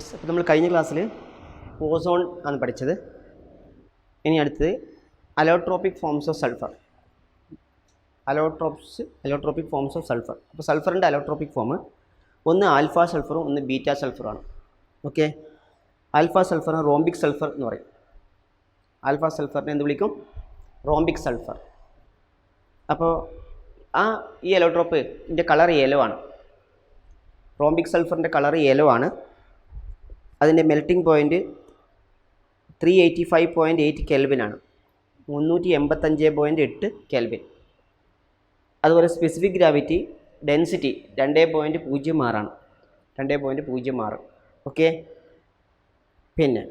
Yes, അപ്പോൾ നമ്മൾ കഴിഞ്ഞ ക്ലാസ്സിൽ ഓസോൺ ആണ് പഠിച്ചത്. ഇനി അടുത്തത് allotropic forms of sulphur. Allotropic forms of sulphur. അപ്പോൾ സൾഫറിൻ്റെ അലോട്രോപിക് ഫോം ഒന്ന് ആൽഫ സൾഫറും ഒന്ന് ബീറ്റ സൾഫറുമാണ്. ഓക്കെ, ആൽഫ സൾഫറിന് റോംബിക് സൾഫർ എന്ന് പറയും. ആൽഫ സൾഫറിനെ എന്ത് വിളിക്കും? Rhombic sulphur. അപ്പോൾ ഈ അലോട്രോപ്പിൻ്റെ കളർ യെല്ലോ ആണ്. റോംബിക് സൾഫറിൻ്റെ കളർ യെല്ലോ ആണ്. അതിൻ്റെ മെൽറ്റിംഗ് പോയിൻറ്റ് 385.8 കെൽവിനാണ്, 385.8 കെൽവിൻ. അതുപോലെ സ്പെസിഫിക് ഗ്രാവിറ്റി ഡെൻസിറ്റി 2.06 ആണ്, 2.06. ഓക്കെ, പിന്നെ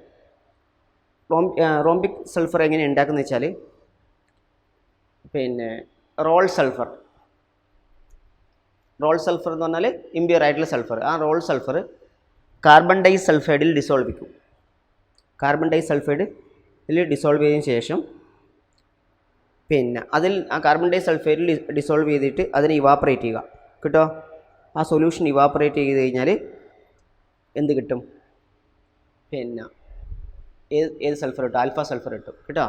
റോംബിക് സൾഫർ എങ്ങനെ ഉണ്ടാക്കുന്നത് വെച്ചാൽ, പിന്നെ റോൾ സൾഫർ എന്ന് പറഞ്ഞാൽ ഇമ്പ്യൂർ ആയിട്ടുള്ള സൾഫർ. ആ റോൾ സൾഫർ കാർബൺ ഡൈ സൾഫൈഡിൽ ഡിസോൾവ് ചെയ്യും. കാർബൺ ഡൈ സൾഫൈഡിൽ ഡിസോൾവ് ചെയ്തതിന് ശേഷം പിന്നെ ആ കാർബൺ ഡൈ സൾഫൈഡിൽ ഡിസോൾവ് ചെയ്തിട്ട് അതിനെ ഇവാപ്പറേറ്റ് ചെയ്യുക. കേട്ടോ, ആ സൊല്യൂഷൻ ഇവാപ്പറേറ്റ് ചെയ്ത് കഴിഞ്ഞാൽ എന്ത് കിട്ടും? പിന്നെ ഏത് സൾഫർ കിട്ടും? ആൽഫ സൾഫർ കിട്ടും. കേട്ടോ,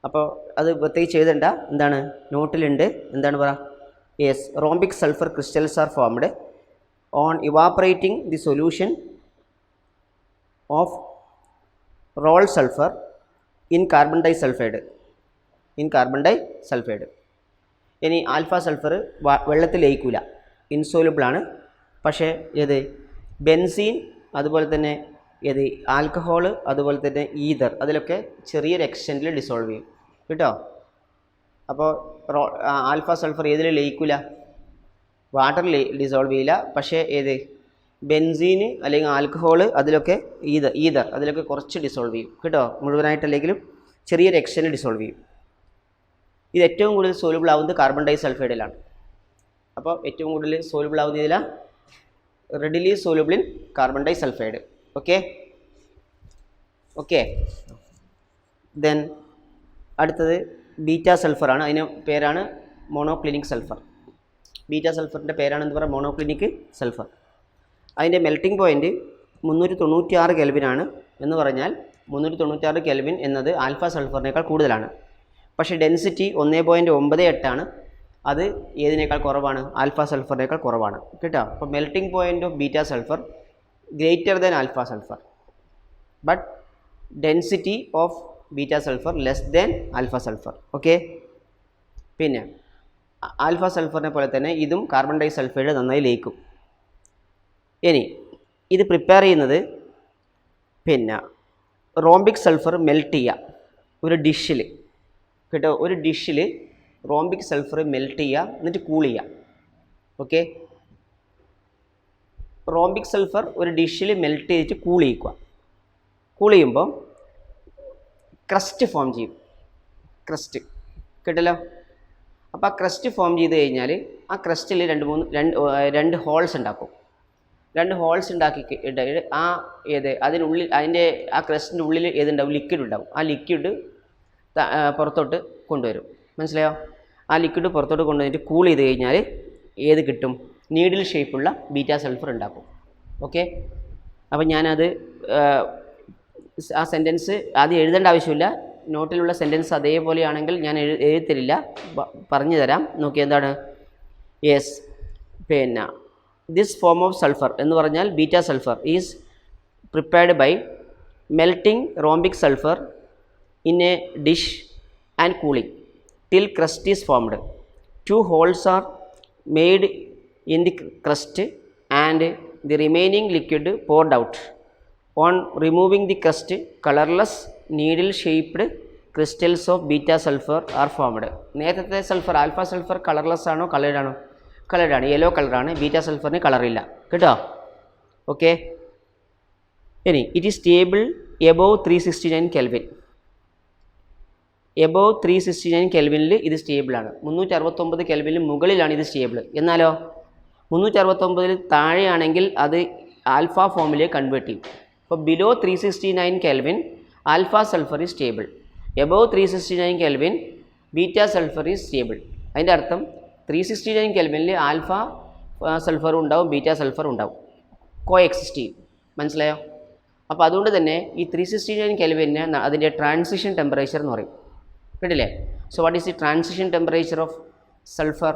അപ്പോൾ അത് പ്രത്യേകിച്ച് എഴുതണ്ട. എന്താണ് നോട്ടിലുണ്ട്? എന്താണ് പറ? Yes, rhombic sulphur crystals are formed on evaporating the solution of roll sulfur in carbon disulfide. ഇനി ആൽഫ സൾഫർ വെള്ളത്തിൽ ലയിക്കില്ല, ഇൻസോലുബിൾ ആണ്. പക്ഷേ ഏത് ബെൻസീൻ, അതുപോലെ തന്നെ ഏത് ആൽക്കഹോൾ, അതുപോലെ തന്നെ ഈതർ, അതിലൊക്കെ ചെറിയൊരു എക്സ്റ്റെൻറ്റിൽ ഡിസോൾവ് ചെയ്യും. കേട്ടോ, അപ്പോൾ ആൽഫ സൾഫർ ഏതിൽ ലയിക്കില്ല? വാട്ടറിൽ ഡിസോൾവ് ചെയ്യില്ല. പക്ഷേ ഏത് ബെൻസീന് അല്ലെങ്കിൽ ആൽക്കഹോൾ, അതിലൊക്കെ ഈതർ, അതിലൊക്കെ കുറച്ച് ഡിസോൾവ് ചെയ്യും. കേട്ടോ, മുഴുവനായിട്ടല്ലെങ്കിലും ചെറിയൊരു എക്സ്റ്റെൻറ്റ് ഡിസോൾവ് ചെയ്യും. ഇത് ഏറ്റവും കൂടുതൽ സോലുബിൾ ആവുന്നത് കാർബൺ ഡൈ സൾഫൈഡിലാണ്. അപ്പോൾ ഏറ്റവും കൂടുതൽ സോലുബിൾ ആവുന്ന ഇതിലാണ് readily soluble in carbon disulphide. Okay. Then അടുത്തത് ബീറ്റ സൾഫറാണ്. അതിന് പേരാണ് മോണോക്ലിനിക് സൾഫർ. ബീറ്റ സൾഫറിൻ്റെ പേരാണ് എന്ത് പറയുക? Monoclinic sulphur. അതിൻ്റെ മെൽറ്റിംഗ് പോയിൻറ്റ് 396 കെൽവിനാണ്. എന്ന് പറഞ്ഞാൽ 396 കെൽവിൻ എന്നത് ആൽഫ സൾഫറിനേക്കാൾ കൂടുതലാണ്. പക്ഷേ ഡെൻസിറ്റി 1.98 ആണ്. അത് ഏതിനേക്കാൾ കുറവാണ്? ആൽഫ സൾഫറിനേക്കാൾ കുറവാണ്. കേട്ടോ, അപ്പോൾ melting point of beta sulphur greater than alpha sulphur, but density of beta sulphur less than alpha sulphur. Okay, പിന്നെ ആൽഫ സൾഫറിനെ പോലെ തന്നെ ഇതും കാർബൺ ഡൈ സൾഫൈഡ് നന്നായി ലയിക്കും. ഇനി ഇത് പ്രിപ്പയർ ചെയ്യുന്നത് പിന്നെ റോംബിക് സൾഫർ മെൽറ്റ് ചെയ്യുക ഒരു ഡിഷിൽ. കേട്ടോ, ഒരു ഡിഷിൽ റോംബിക് സൾഫർ മെൽറ്റ് ചെയ്യുക, എന്നിട്ട് കൂൾ ചെയ്യുക. ഓക്കെ, റോംബിക് സൾഫർ ഒരു ഡിഷിൽ മെൽറ്റ് ചെയ്തിട്ട് കൂൾ ചെയ്യിക്കുക. കൂൾ ചെയ്യുമ്പോൾ ക്രസ്റ്റ് ഫോം ചെയ്യും. ക്രസ്റ്റ് കേട്ടല്ലോ. അപ്പോൾ ആ ക്രസ്റ്റ് ഫോം ചെയ്ത് കഴിഞ്ഞാൽ ആ ക്രസ്റ്റിൽ രണ്ട് ഹോൾസ് ഉണ്ടാക്കും. 2 ഹോൾസ് ഉണ്ടാക്കി അതിനുള്ളിൽ ആ ക്രസ്റ്റിൻ്റെ ഉള്ളിൽ ഏതുണ്ടാവും? ലിക്വിഡ് ഉണ്ടാവും. ആ ലിക്വിഡ് പുറത്തോട്ട് കൊണ്ടുവരും. മനസ്സിലായോ? ആ ലിക്വിഡ് പുറത്തോട്ട് കൊണ്ടുവന്നിട്ട് കൂൾ ചെയ്ത് കഴിഞ്ഞാൽ ഏത് കിട്ടും? നീഡിൽ ഷേപ്പുള്ള ബീറ്റ സൾഫർ ഉണ്ടാക്കും. ഓക്കെ, അപ്പോൾ ഞാനത് ആ സെൻറ്റൻസ് ആദ്യം എഴുതേണ്ട ആവശ്യമില്ല. നോട്ടിലുള്ള സെൻറ്റൻസ് അതേപോലെയാണെങ്കിൽ ഞാൻ എഴുതത്തില്ല, പറഞ്ഞു തരാം. നോക്കി എന്താണ്? യെസ്, പിന്നെ ദിസ് ഫോം ഓഫ് സൾഫർ എന്ന് പറഞ്ഞാൽ beta sulphur is prepared by melting rhombic sulphur in a dish and cooling till crust is formed. 2 holes are made in the crust and the remaining liquid poured out. On removing the crust, colorless needle shaped crystals of beta sulfur are formed. നേരത്തെ sulphur alpha sulphur colourless ആണോ? Coloured ആണ്, yellow കളറാണ്. Beta സൾഫറിന് കളറില്ല. കേട്ടോ, okay. ഇനി it is stable above 369 kelvin. Above 369 കെൽവിനിൽ ഇത് സ്റ്റേബിളാണ്. 369 കെൽവിനിൽ മുകളിലാണ് ഇത് stable. എന്നാലോ 369 താഴെയാണെങ്കിൽ അത് ആൽഫ ഫോമിലേക്ക് കൺവേർട്ട് ചെയ്യും. അപ്പോൾ below 369 kelvin alpha sulphur is stable. Above 369 kelvin beta sulphur is stable. അതിൻ്റെ അർത്ഥം 369 കെൽവിനിൽ ആൽഫ സൾഫറും ഉണ്ടാവും, ബീറ്റ സൾഫറും ഉണ്ടാവും, കോ എക്സിസ്റ്റ് ചെയ്യും. മനസ്സിലായോ? അപ്പോൾ അതുകൊണ്ട് തന്നെ ഈ 369 കെൽവിനെ അതിൻ്റെ ട്രാൻസിഷൻ ടെമ്പറേച്ചർ എന്ന് പറയും. കേട്ടില്ലേ? So what is the transition temperature of sulphur,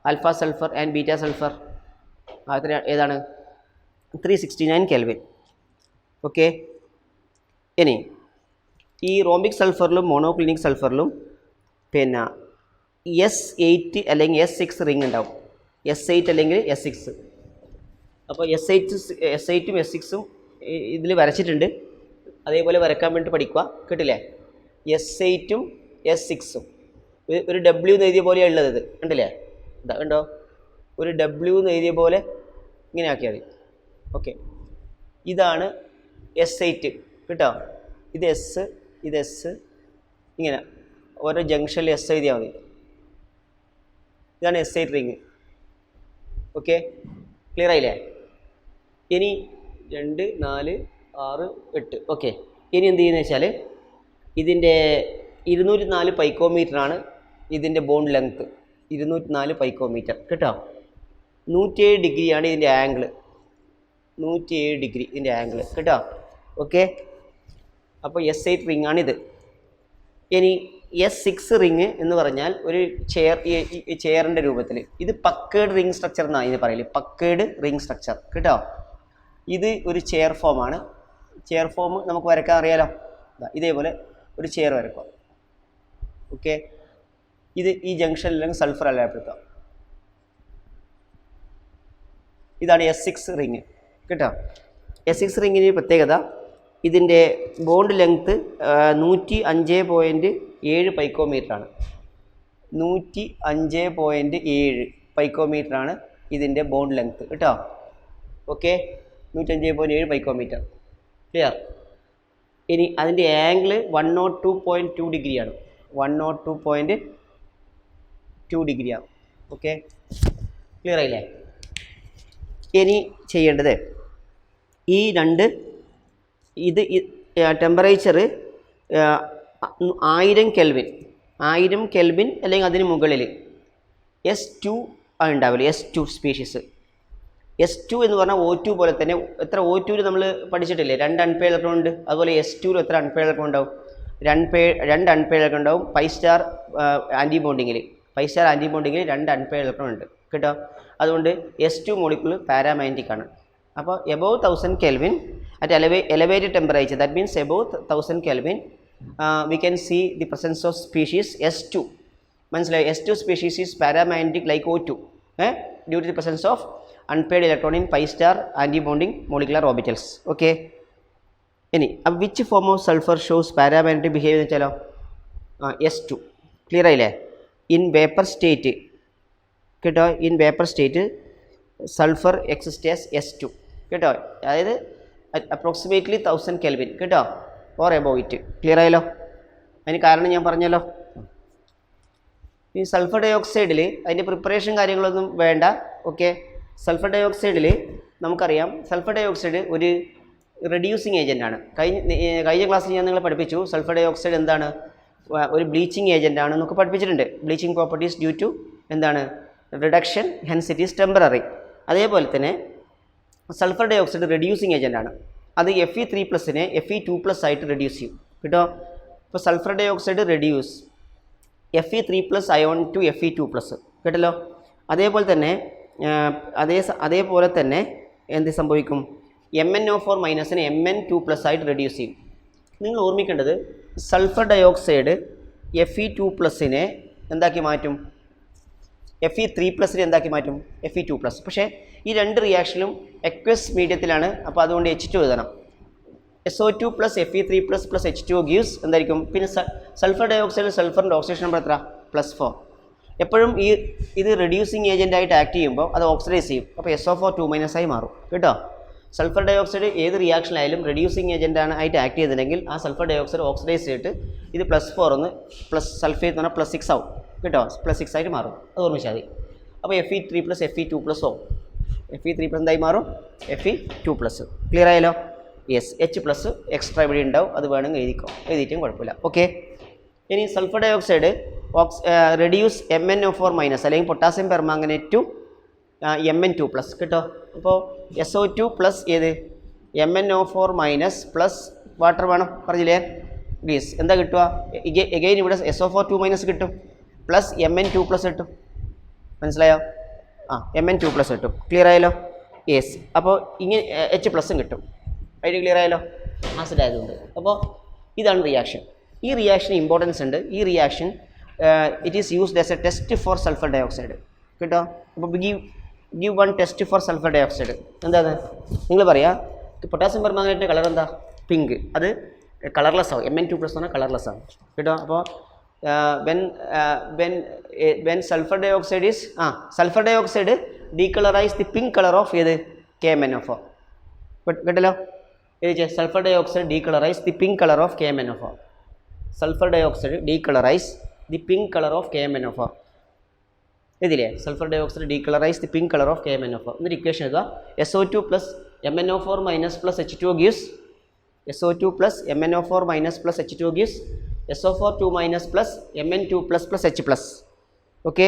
alpha sulphur and beta sulphur? അതിന് ഏതാണ്? 369 കെൽവിൻ. ഓക്കെ. ഇനി ഈ റോംബിക് സൾഫറിലും മോണോക്ലിനിക് സൾഫറിലും പിന്നെ S8 അല്ലെങ്കിൽ S6 റിംഗ് ഉണ്ടാവും. S8 അല്ലെങ്കിൽ S6. അപ്പോൾ S8ഉം S6ഉം ഇതിൽ വരച്ചിട്ടുണ്ട്. അതേപോലെ വരക്കാൻ വേണ്ടി പഠിക്കുക. കേട്ടില്ലേ? S8ഉം S6ഉം ഒരു W എന്ന് എഴുതിയ പോലെയാണ് ഉള്ളത്. ഇത് കണ്ടില്ലേ? ഇതാ കണ്ടോ? ഒരു W എന്ന് എഴുതിയ പോലെ ഇങ്ങനെ ആക്കിയാൽ മതി. ഓക്കെ. ഇതാണ് S8 കേട്ടോ. ഇത് S, ഇത് S, ഇങ്ങനെ ഓരോ ജംഗ്ഷനിൽ S എഴുതിയാൽ മതി. ഇതാണ് S8 റിങ്. ഓക്കെ, ക്ലിയർ ആയില്ലേ? ഇനി 2, 4, 6, 8. ഓക്കെ. ഇനി എന്ത് ചെയ്യുന്നത് വെച്ചാൽ ഇതിൻ്റെ 204 പൈക്കോമീറ്ററാണ് ഇതിൻ്റെ ബോണ്ട് ലെങ്ത്ത്. 204 പൈക്കോമീറ്റർ കേട്ടോ. 107 ഡിഗ്രിയാണ് ഇതിൻ്റെ ആംഗിൾ. 107 ഡിഗ്രി ഇതിൻ്റെ ആംഗിൾ കേട്ടോ. ഓക്കെ. അപ്പോൾ S8 റിങ്ങാണിത്. ഇനി S6 റിങ് എന്ന് പറഞ്ഞാൽ ഒരു ചെയറിൻ്റെ രൂപത്തിൽ. ഇത് പക്കേഡ് റിംഗ് സ്ട്രക്ചർ എന്നാണ് ഇതിന് പറയല്. പക്കേഡ് റിംഗ് സ്ട്രക്ചർ കേട്ടോ. ഇത് ഒരു ചെയർ ഫോമാണ്. ചെയർ ഫോം നമുക്ക് വരയ്ക്കാൻ അറിയാലോ. ഇതേപോലെ ഒരു ചെയർ വരയ്ക്കുക. ഓക്കെ. ഇത് ഈ ജംഗ്ഷനിലെങ്കിൽ സൾഫർ അടയാളപ്പെടുത്താം. ഇതാണ് S6 റിങ് കേട്ടോ. S6 റിങ്ങിന് പ്രത്യേകത ഇതിൻ്റെ ബോണ്ട് ലെങ്ത്ത് 105.7 പൈക്കോമീറ്ററാണ്. 105.7 പൈക്കോമീറ്ററാണ് ഇതിൻ്റെ ബോണ്ട് ലെങ്ത്ത് കേട്ടോ. ഓക്കെ. 105.7 പൈക്കോമീറ്റർ. ക്ലിയർ? ഇനി അതിൻ്റെ ആംഗിൾ 102.2 ഡിഗ്രിയാണ്. 102.2 ഡിഗ്രിയാണ്. ഓക്കെ, ക്ലിയർ ആയില്ലേ? ഇനി ചെയ്യേണ്ടത് ഈ രണ്ട് ഇത് ടെമ്പറേച്ചർ 1000 കെൽവിൻ അല്ലെങ്കിൽ അതിന് മുകളിൽ S2 ഉണ്ടാവില്ല. S2 species. S2 എന്ന് പറഞ്ഞാൽ O2 പോലെ തന്നെ. എത്ര O2ൽ നമ്മൾ പഠിച്ചിട്ടില്ലേ? 2 അൺപെയർഡ് ഇലക്ട്രോൺ ഉണ്ട്. അതുപോലെ S2ൽ എത്ര അൺപെയർഡ് ഇലക്ട്രോൺ ഉണ്ടാവും? 2 അൺപെയർഡ് ഇലക്ട്രോൺ ഉണ്ടാവും. 5 സ്റ്റാർ ആൻറ്റിബോണ്ടിങ്ങിൽ 2 അൺപെയർഡ് ഇലക്ട്രോൺ ഉണ്ട് കേട്ടോ. അതുകൊണ്ട് S2 മോളിക്യൂൾ പാരാമാഗ്നറ്റിക് ആണ്. അപ്പോൾ above 1000 kelvin at elevated temperature, that means above 1000 Kelvin, we can see the presence of species S2. മനസ്സിലായി? S2 species is paramagnetic like O2 due to the presence of unpaired electron in 5 star antibonding molecular orbitals. Okay. ഇനി which form of sulfur shows paramagnetic behavior എന്ന് വെച്ചാലോ S2. Clear ആയില്ലേ? In vapour state കേട്ടോ. In vapour state sulphur exist as S2 കേട്ടോ. അതായത് approximately 1000 kelvin കേട്ടോ, or above it. Clear ആയല്ലോ? അതിന് കാരണം ഞാൻ പറഞ്ഞല്ലോ. ഈ സൾഫർ ഡൈ ഓക്സൈഡിൽ അതിൻ്റെ പ്രിപ്പറേഷൻ കാര്യങ്ങളൊന്നും വേണ്ട. ഓക്കെ. സൾഫർ ഡൈ ഓക്സൈഡിൽ നമുക്കറിയാം, സൾഫർ ഡൈ ഓക്സൈഡ് ഒരു റെഡ്യൂസിങ് ഏജൻ്റാണ്. കഴിഞ്ഞ ക്ലാസ്സിൽ ഞാൻ നിങ്ങളെ പഠിപ്പിച്ചു സൾഫർ ഡൈ ഓക്സൈഡ് എന്താണ്, ഒരു ബ്ലീച്ചിങ് ഏജൻ്റ് ആണ് എന്നൊക്കെ പഠിപ്പിച്ചിട്ടുണ്ട്. ബ്ലീച്ചിങ് പ്രോപ്പർട്ടീസ് ഡ്യൂ ടു എന്താണ്, reduction, hence it is temporary. അതേപോലെ തന്നെ സൾഫർ ഡൈ ഓക്സൈഡ് റെഡ്യൂസിങ് ഏജൻ്റാണ്. അത് Fe3+നെ Fe2+ ആയിട്ട് റെഡ്യൂസ് ചെയ്യും കേട്ടോ. ഇപ്പോൾ sulphur dioxide reduce Fe3+ ion to Fe2+ കേട്ടല്ലോ. അതേപോലെ തന്നെ എന്ത് സംഭവിക്കും, MnO4- Mn2+ ആയിട്ട് റെഡ്യൂസ് ചെയ്യും. നിങ്ങൾ ഓർമ്മിക്കേണ്ടത് സൾഫർ ഡൈ ഓക്സൈഡ് Fe2+നെ എന്താക്കി മാറ്റും, Fe3+നെ എന്താക്കി മാറ്റും, Fe2+. പക്ഷേ ഈ രണ്ട് റിയാക്ഷനും എക്വസ് മീഡിയത്തിലാണ്. അപ്പോൾ അതുകൊണ്ട് H2 എഴുതണം. SO2 + Fe3+ + H2O ഗീവ്സ് എന്തായിരിക്കും. പിന്നെ സൾഫർ ഡൈ ഓക്സൈഡ് സൾഫറിൻ്റെ ഓക്സിഡേഷൻ നമ്പർ എത്ര, +4. എപ്പോഴും ഇത് റെഡ്യൂസിങ് ഏജൻ്റായിട്ട് ആക്ട് ചെയ്യുമ്പോൾ അത് ഓക്സിഡൈസ് ചെയ്യും. അപ്പോൾ SO4 ആയി മാറും കേട്ടോ. സൾഫർ ഡൈ ഓക്സൈഡ് ഏത് റിയാക്ഷനായാലും റെഡ്യൂസിങ് ഏജൻ്റാണ് ആയിട്ട് ആക്ട് ചെയ്തിട്ടുണ്ടെങ്കിൽ ആ സൾഫർ ഡൈ ഓക്സൈഡ് ഓക്സിഡൈസ് ചെയ്തിട്ട് ഇത് +4 ഒന്ന് സൾഫേറ്റ് എന്ന് പറഞ്ഞാൽ +6 ആവും കേട്ടോ. +6 ആയിട്ട് മാറും. അത് ഓർമ്മിച്ചാൽ മതി. അപ്പോൾ Fe3+ Fe2+ ആവും. Fe3+ എന്തായി മാറും, Fe2+. ക്ലിയർ ആയല്ലോ? യെസ്. H+ എക്സ്ട്രാ ഇവിടെ ഉണ്ടാവും. അത് വേണമെങ്കിൽ എഴുതിയിട്ടും കുഴപ്പമില്ല. ഓക്കെ. ഇനി sulphur dioxide reduce MnO4- അല്ലെങ്കിൽ പൊട്ടാസ്യം പെർമാംഗനേറ്റ് ടു Mn2+ കേട്ടോ. അപ്പോൾ SO2 + ഏത് MnO4 മൈനസ് പ്ലസ് വാട്ടർ വേണം പറഞ്ഞില്ലേ ഗ്രീസ് എന്താ കിട്ടുക എഗെയിൻ ഇവിടെ SO4 2 കിട്ടും പ്ലസ് Mn2 കിട്ടും മനസ്സിലായോ Mn2 കിട്ടും ക്ലിയർ ആയല്ലോ യെസ് അപ്പോൾ ഇങ്ങനെ H+ കിട്ടും അതിന് ക്ലിയർ ആയല്ലോ ആസിഡ് ആയതുകൊണ്ട് അപ്പോൾ ഇതാണ് റിയാക്ഷൻ ഈ റിയാക്ഷൻ ഇമ്പോർട്ടൻസ് ഉണ്ട് ഈ reaction it is used as A test for sulphur dioxide കേട്ടോ അപ്പോൾ give one test for sulphur dioxide എന്താണ് നിങ്ങൾ പറയാ പൊട്ടാസ്യം പെർമാംഗനേറ്റിൻ്റെ കളർ എന്താ പിങ്ക് അത് കളർലെസ് ആവും Mn2+ എന്ന് പറഞ്ഞാൽ കളർലെസ് ആവും കേട്ടോ അപ്പോൾ when sulfur dioxide is sulfur dioxide decolorize the pink color of ഏത് KMnO4 കേട്ടല്ലോ sulfur dioxide decolorize the pink color of KMnO4 sulfur dioxide decolorize the pink color of KMnO4 ഇതില്ലേ sulfur dioxide decolorize the pink color of KMnO4 എന്നൊരു equation എഴുതുക SO2 plus MnO4 minus plus H2O gives SO2 plus MnO4 minus plus H2O gives SO4 2 minus plus Mn2 plus H+. Okay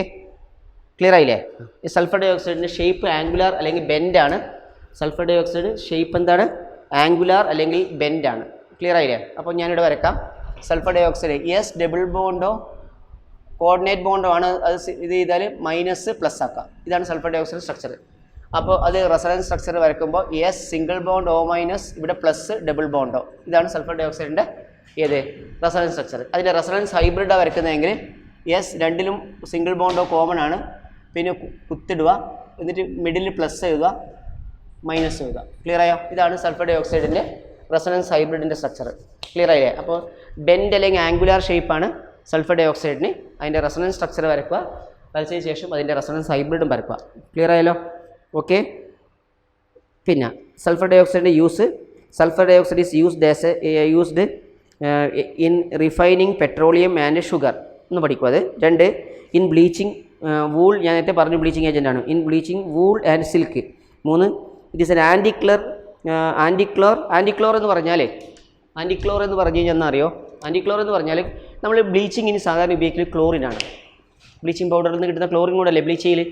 clear ആയില്ലേ ഈ sulphur ഡയോക്സൈഡിൻ്റെ shape angular അല്ലെങ്കിൽ ബെൻഡാണ് sulphur dioxide shape എന്താണ് angular അല്ലെങ്കിൽ ബെൻഡാണ് ക്ലിയർ ആയില്ലേ അപ്പോൾ ഞാനിവിടെ വരക്കാം സൾഫർ ഡയോക്സൈഡ് എസ് ഡബിൾ ബോണ്ടോ കോർഡിനേറ്റ് ബോണ്ടോ ആണ് അത് ഇത് ചെയ്താൽ മൈനസ് പ്ലസ് ആക്കാം ഇതാണ് സൾഫർ ഡയോക്സൈഡ് സ്ട്രക്ചർ അപ്പോൾ അത് റെസൊണൻസ് സ്ട്രക്ചർ വരയ്ക്കുമ്പോൾ S single bond O minus ഇവിടെ പ്ലസ് ഡബിൾ ബോണ്ടോ ഇതാണ് സൾഫർ ഡയോക്സൈഡിൻ്റെ ഏത് റെസൊണൻസ് സ്ട്രക്ചർ അതിൻ്റെ റെസൊണൻസ് ഹൈബ്രിഡാണ് വരയ്ക്കുന്നതെങ്കിൽ എസ് രണ്ടിലും സിംഗിൾ ബോണ്ടോ കോമൺ ആണ് പിന്നെ കുത്തിടുക എന്നിട്ട് മിഡിൽ പ്ലസ് എഴുതുക മൈനസ് എഴുതുക ക്ലിയർ ആയോ ഇതാണ് സൾഫർ ഡയോക്സൈഡിൻ്റെ റെസൊണൻസ് ഹൈബ്രിഡിൻ്റെ സ്ട്രക്ചർ ക്ലിയർ ആയില്ലേ അപ്പോൾ ബെൻഡ് അല്ലെങ്കിൽ ആംഗുലാർ ഷേപ്പാണ് സൾഫർ ഡയോക്സൈഡിന് അതിൻ്റെ റെസൊണൻസ് സ്ട്രക്ചർ വരയ്ക്കുക വരച്ചതിന് ശേഷം അതിൻ്റെ റെസൊണൻസ് ഹൈബ്രിഡും വരയ്ക്കുക ക്ലിയർ ആയല്ലോ ഓക്കെ പിന്നെ സൾഫർ ഡയോക്സൈഡിൻ്റെ use sulphur dioxide is used in refining petroleum and sugar എന്ന് പഠിക്കും അത് രണ്ട് ഇൻ ബ്ലീച്ചിങ് വൂൾ ഞാൻ നേരത്തെ പറഞ്ഞു ബ്ലീച്ചിങ് ഏജൻ്റാണ് in bleaching wool and silk മൂന്ന് ഇറ്റ് ഈസ് എൻ ആൻറ്റിക്ലോർ എന്ന് പറഞ്ഞാൽ ആൻറ്റിക്ലോർ എന്ന് പറഞ്ഞു കഴിഞ്ഞാൽ അറിയോ ആൻറ്റിക്ലോർ എന്ന് പറഞ്ഞാൽ നമ്മൾ ബ്ലീച്ചിങ്ങിന് സാധാരണ ഉപയോഗിക്കുന്നത് ക്ലോറിനാണ് ബ്ലീച്ചിങ് പൗഡറിൽ നിന്ന് കിട്ടുന്ന ക്ലോറിൻ കൂടല്ലേ ബ്ലീച്ച് ചെയ്യൽ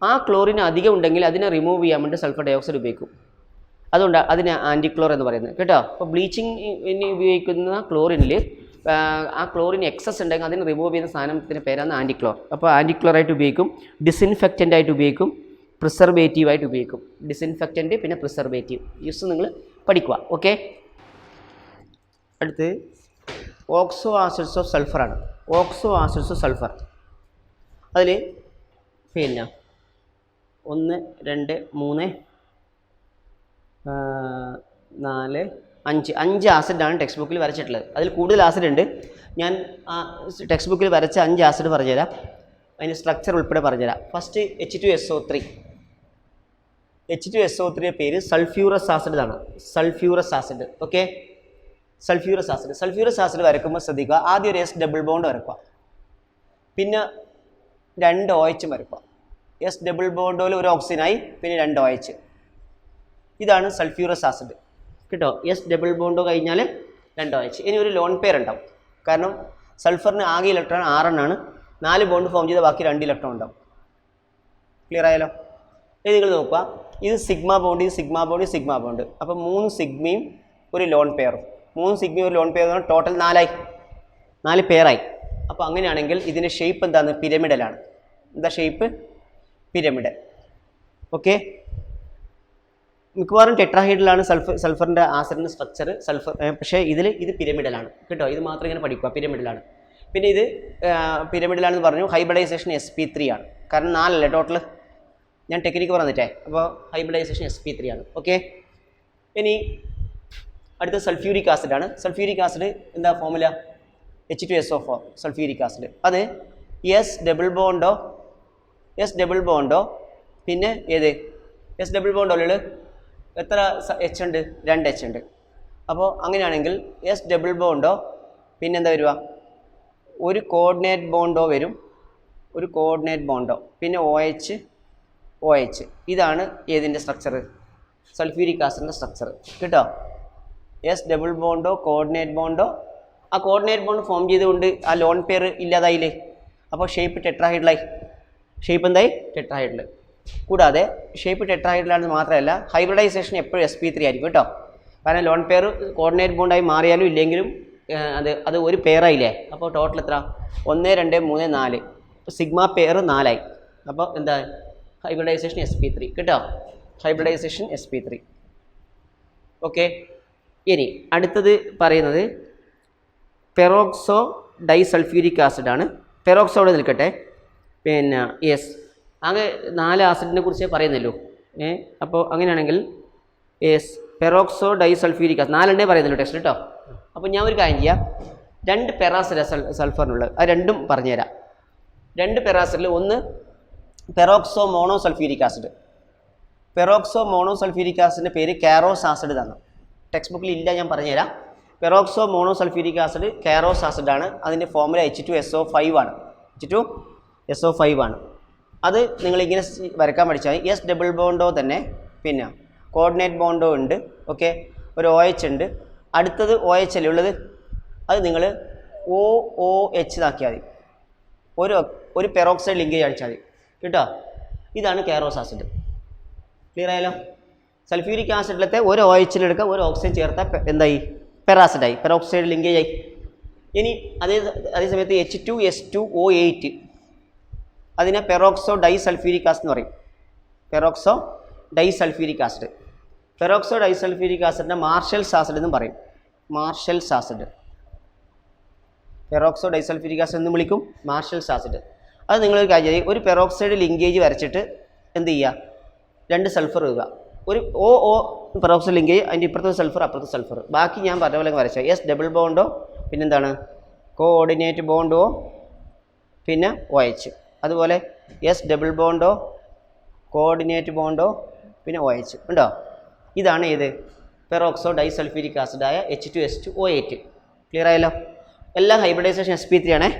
ആ ക്ലോറിൻ അധികം ഉണ്ടെങ്കിൽ അതിനെ റിമൂവ് ചെയ്യാൻ വേണ്ടി സൾഫർ ഡയോക്സൈഡ് ഉപയോഗിക്കും അതുകൊണ്ട് അതിന് ആൻറ്റിക്ലോർ എന്ന് പറയുന്നത് കേട്ടോ അപ്പോൾ ബ്ലീച്ചിങ്ങിന് ഉപയോഗിക്കുന്ന ക്ലോറിനിൽ ആ ക്ലോറിൻ എക്സസ് ഉണ്ടെങ്കിൽ അതിന് റിമൂവ് ചെയ്യുന്ന സാധനത്തിൻ്റെ പേരാണ് ആൻറ്റിക്ലോർ അപ്പോൾ ആൻറ്റിക്ലോറായിട്ട് ഉപയോഗിക്കും ഡിസിൻഫെക്റ്റൻ്റ് ആയിട്ട് ഉപയോഗിക്കും പ്രിസർവേറ്റീവായിട്ട് ഉപയോഗിക്കും ഡിസിൻഫെക്റ്റൻ്റ് പിന്നെ പ്രിസർവേറ്റീവ് യൂസ് നിങ്ങൾ പഠിക്കുക ഓക്കെ അടുത്ത് ഓക്സോ ആസിഡ്സ് ഓഫ് സൾഫറാണ് ഓക്സോ ആസിഡ്സ് ഓഫ് സൾഫർ അതിൽ പിന്നെ 1 2 3 4 5 ആസിഡാണ് ടെക്സ്റ്റ് ബുക്കിൽ വരച്ചിട്ടുള്ളത് അതിൽ കൂടുതൽ ആസിഡ് ഉണ്ട് ഞാൻ ടെക്സ്റ്റ് ബുക്കിൽ വരച്ച 5 ആസിഡ് പറഞ്ഞുതരാം അതിന് സ്ട്രക്ചർ ഉൾപ്പെടെ പറഞ്ഞുതരാം ഫസ്റ്റ് H2SO3 H2SO3 പേര് സൾഫ്യൂറസ് ആസിഡ് ആണ് sulphurous acid okay sulphurous acid വരയ്ക്കുമ്പോൾ ശ്രദ്ധിക്കുക ആദ്യം ഒരു എസ് ഡബിൾ ബോണ്ട് വരയ്ക്കുക പിന്നെ 2 OH വരയ്ക്കുക എസ് ഡബിൾ ബോണ്ടോയിൽ ഒരു ഓക്സിജനായി പിന്നെ 2 OH ഇതാണ് സൾഫ്യൂറസ് ആസിഡ് കേട്ടോ എസ് ഡബിൾ ബോണ്ടോ കഴിഞ്ഞാൽ 2 OH ഇനി ഒരു ലോൺ പെയർ ഉണ്ടാവും കാരണം സൾഫറിന് ആകെ ഇലക്ട്രോൺ 6 ആണ് 4 ബോണ്ട് ഫോം ചെയ്ത ബാക്കി 2 ഇലക്ട്രോൺ ഉണ്ടാവും ക്ലിയർ ആയാലോ ഇത് നിങ്ങൾ നോക്കുക ഇത് സിഗ്മ ബോണ്ട് അപ്പോൾ 3 സിഗ്മയും ഒരു ലോൺ പെയറും 3 സിഗ്മയും ഒരു ലോൺ പെയർ ടോട്ടൽ 4 പെയറായി അപ്പോൾ അങ്ങനെയാണെങ്കിൽ ഇതിൻ്റെ ഷേപ്പ് എന്താണ് പിരമിഡലാണ് എന്താ ഷേപ്പ് പിരമിഡൽ ഓക്കെ മിക്കവാറും ടെട്രാഹൈഡ്രലാണ് സൾഫറിൻ്റെ ആസിഡിൻ്റെ സ്ട്രക്ചർ പക്ഷേ ഇത് പിരമിഡലാണ് കേട്ടോ ഇത് മാത്രം ഇങ്ങനെ പഠിക്കുക പിരമിഡലാണ് പിന്നെ ഇത് പിരമിഡലാണെന്ന് പറഞ്ഞു ഹൈബ്രിഡൈസേഷൻ sp3 ആണ് കാരണം 4 അല്ലേ ടോട്ടൽ ഞാൻ ടെക്നിക്ക് പറഞ്ഞിട്ടേ അപ്പോൾ ഹൈബ്രിഡൈസേഷൻ sp3 ആണ് ഓക്കെ ഇനി അടുത്ത സൾഫ്യൂരിക് ആസിഡാണ് സൾഫ്യൂരിക് ആസിഡ് എന്താ ഫോർമുല H2SO4 സൾഫ്യൂരിക് ആസിഡ് അത് എസ് ഡബിൾ ബോണ്ടോ പിന്നെ ഏത് എസ് ഡബിൾ ബോണ്ടോയിൽ എത്ര H ഉണ്ട് 2 H ഉണ്ട് അപ്പോൾ അങ്ങനെയാണെങ്കിൽ എസ് ഡബിൾ ബോണ്ടോ പിന്നെന്താ വരിക ഒരു കോർഡിനേറ്റ് ബോണ്ടോ വരും പിന്നെ OH ഇതാണ് ഏതിൻ്റെ സ്ട്രക്ചർ സൾഫ്യൂരിക് ആസിഡിൻ്റെ സ്ട്രക്ചർ കേട്ടോ എസ് ഡബിൾ ബോണ്ടോ കോർഡിനേറ്റ് ബോണ്ടോ ആ കോർഡിനേറ്റ് ബോണ്ട് ഫോം ചെയ്തുകൊണ്ട് ആ ലോൺ പെയർ ഇല്ലാതായില്ലേ അപ്പോൾ ഷേപ്പ് ടെട്രാഹൈഡ്രലായി ഷേപ്പ് എന്തായി ടെട്രാഹൈഡ്രൽ കൂടാതെ ഷേപ്പ് ടെട്രാഹൈഡ്രലാണെന്ന് മാത്രമല്ല ഹൈബ്രിഡൈസേഷൻ എപ്പോഴും sp3 ആയിരിക്കും കേട്ടോ കാരണം ലോൺ പെയർ കോർഡിനേറ്റ് ബോണ്ടായി മാറിയാലും ഇല്ലെങ്കിലും അത് ഒരു പെയറായില്ലേ. അപ്പോൾ ടോട്ടൽ എത്ര? 1 2 3 4 സിഗ്മ പെയർ 4 അപ്പോൾ എന്താ ഹൈബ്രിഡൈസേഷൻ sp3 കേട്ടോ. Hybridisation sp3. ഓക്കെ. ഇനി അടുത്തത് പറയുന്നത് പെറോക്സോ ഡൈസൾഫ്യൂരിക് ആസിഡാണ്. പെറോക്സോടെ നിൽക്കട്ടെ. പിന്നെ യെസ്, ആകെ 4 ആസിഡിനെ കുറിച്ചേ പറയുന്നല്ലോ. അപ്പോൾ അങ്ങനെയാണെങ്കിൽ യെസ് പെറോക്സോ ഡൈസൾഫ്യൂരിക് ആസിഡ് 4 പറയുന്നല്ലോ ടെക്സ്റ്റ് കേട്ടോ. അപ്പോൾ ഞാൻ ഒരു കാര്യം ചെയ്യാം, 2 പെറാസിഡ് സൾഫറിനുള്ളത് അത് രണ്ടും പറഞ്ഞുതരാം. 2 പെറാസിഡിൽ ഒന്ന് പെറോക്സോ മോണോസൾഫ്യൂരിക് ആസിഡ്. പെറോക്സോ മോണോസൾഫ്യൂരിക് ആസിഡിൻ്റെ പേര് കാരോസ് ആസിഡ് തന്നെ. ടെക്സ്റ്റ് ബുക്കിൽ ഇല്ല, ഞാൻ പറഞ്ഞുതരാം. പെറോക്സോ മോണോസൾഫ്യൂരിക് ആസിഡ് കാരോസ് ആസിഡാണ്. അതിൻ്റെ ഫോർമുല H2SO5 ആണ്. H2SO5 ആണ്. അത് നിങ്ങളിങ്ങനെ വരക്കാൻ പഠിച്ചാൽ എസ് ഡബിൾ ബോണ്ടോ തന്നെ, പിന്നെ കോർഡിനേറ്റ് ബോണ്ടോ ഉണ്ട്. ഓക്കെ, ഒരു OH ഉണ്ട്. അടുത്തത് OH അല്ലേ ഉള്ളത്, അത് നിങ്ങൾ OOH ആക്കിയാൽ മതി. ഒരു പെറോക്സൈഡ് ലിങ്കേജ് അടിച്ചാൽ മതി കേട്ടോ. ഇതാണ് കാരോസ് ആസിഡ്. ക്ലിയർ ആയാലോ? സൾഫ്യൂരിക് ആസിഡിലത്തെ ഒരു OH എടുക്കുക, ഒരു ഓക്സിജൻ ചേർത്താൽ എന്തായി? പെറാസിഡായി, പെറോക്സൈഡ് ലിങ്കേജ് ആയി. ഇനി അതേ സമയത്ത് H2S2O8 അതിനെ പെറോക്സോ ഡൈസൾഫ്യൂരിക് ആസിഡ് എന്ന് പറയും. Peroxo disulphuric acid. Peroxo disulphuric ആസിഡിനെ മാർഷൽസ് ആസിഡ് എന്നും പറയും. Marshall's acid. Peroxo disulphuric acid എന്ന് വിളിക്കും, മാർഷൽസ് ആസിഡ്. അത് നിങ്ങളൊരു കാര്യം ചെയ്യും, ഒരു പെറോക്സൈഡ് ലിങ്കേജ് വരച്ചിട്ട് എന്ത് ചെയ്യുക, 2 സൾഫർ ഇടുക. ഒരു പെറോക്സൈഡ് ലിങ്കേജ്, അതിൻ്റെ ഇപ്പുറത്തെ സൾഫർ അപ്പുറത്തെ സൾഫർ. ബാക്കി ഞാൻ പറഞ്ഞ പോലെ വരച്ചാൽ എസ് ഡബിൾ ബോണ്ടോ, പിന്നെന്താണ് കോഓർഡിനേറ്റ് ബോണ്ടോ, പിന്നെ OH. അതുപോലെ എസ് ഡബിൾ ബോണ്ടോ, കോഓർഡിനേറ്റ് ബോണ്ടോ, പിന്നെ OH ഉണ്ടോ. ഇതാണ് ഏത്? പെറോക്സോ ഡൈസൾഫ്യൂരിക് ആസിഡായ H2S2O8. ക്ലിയർ ആയല്ലോ? എല്ലാ ഹൈബ്രിഡൈസേഷൻ sp3 ആണേ.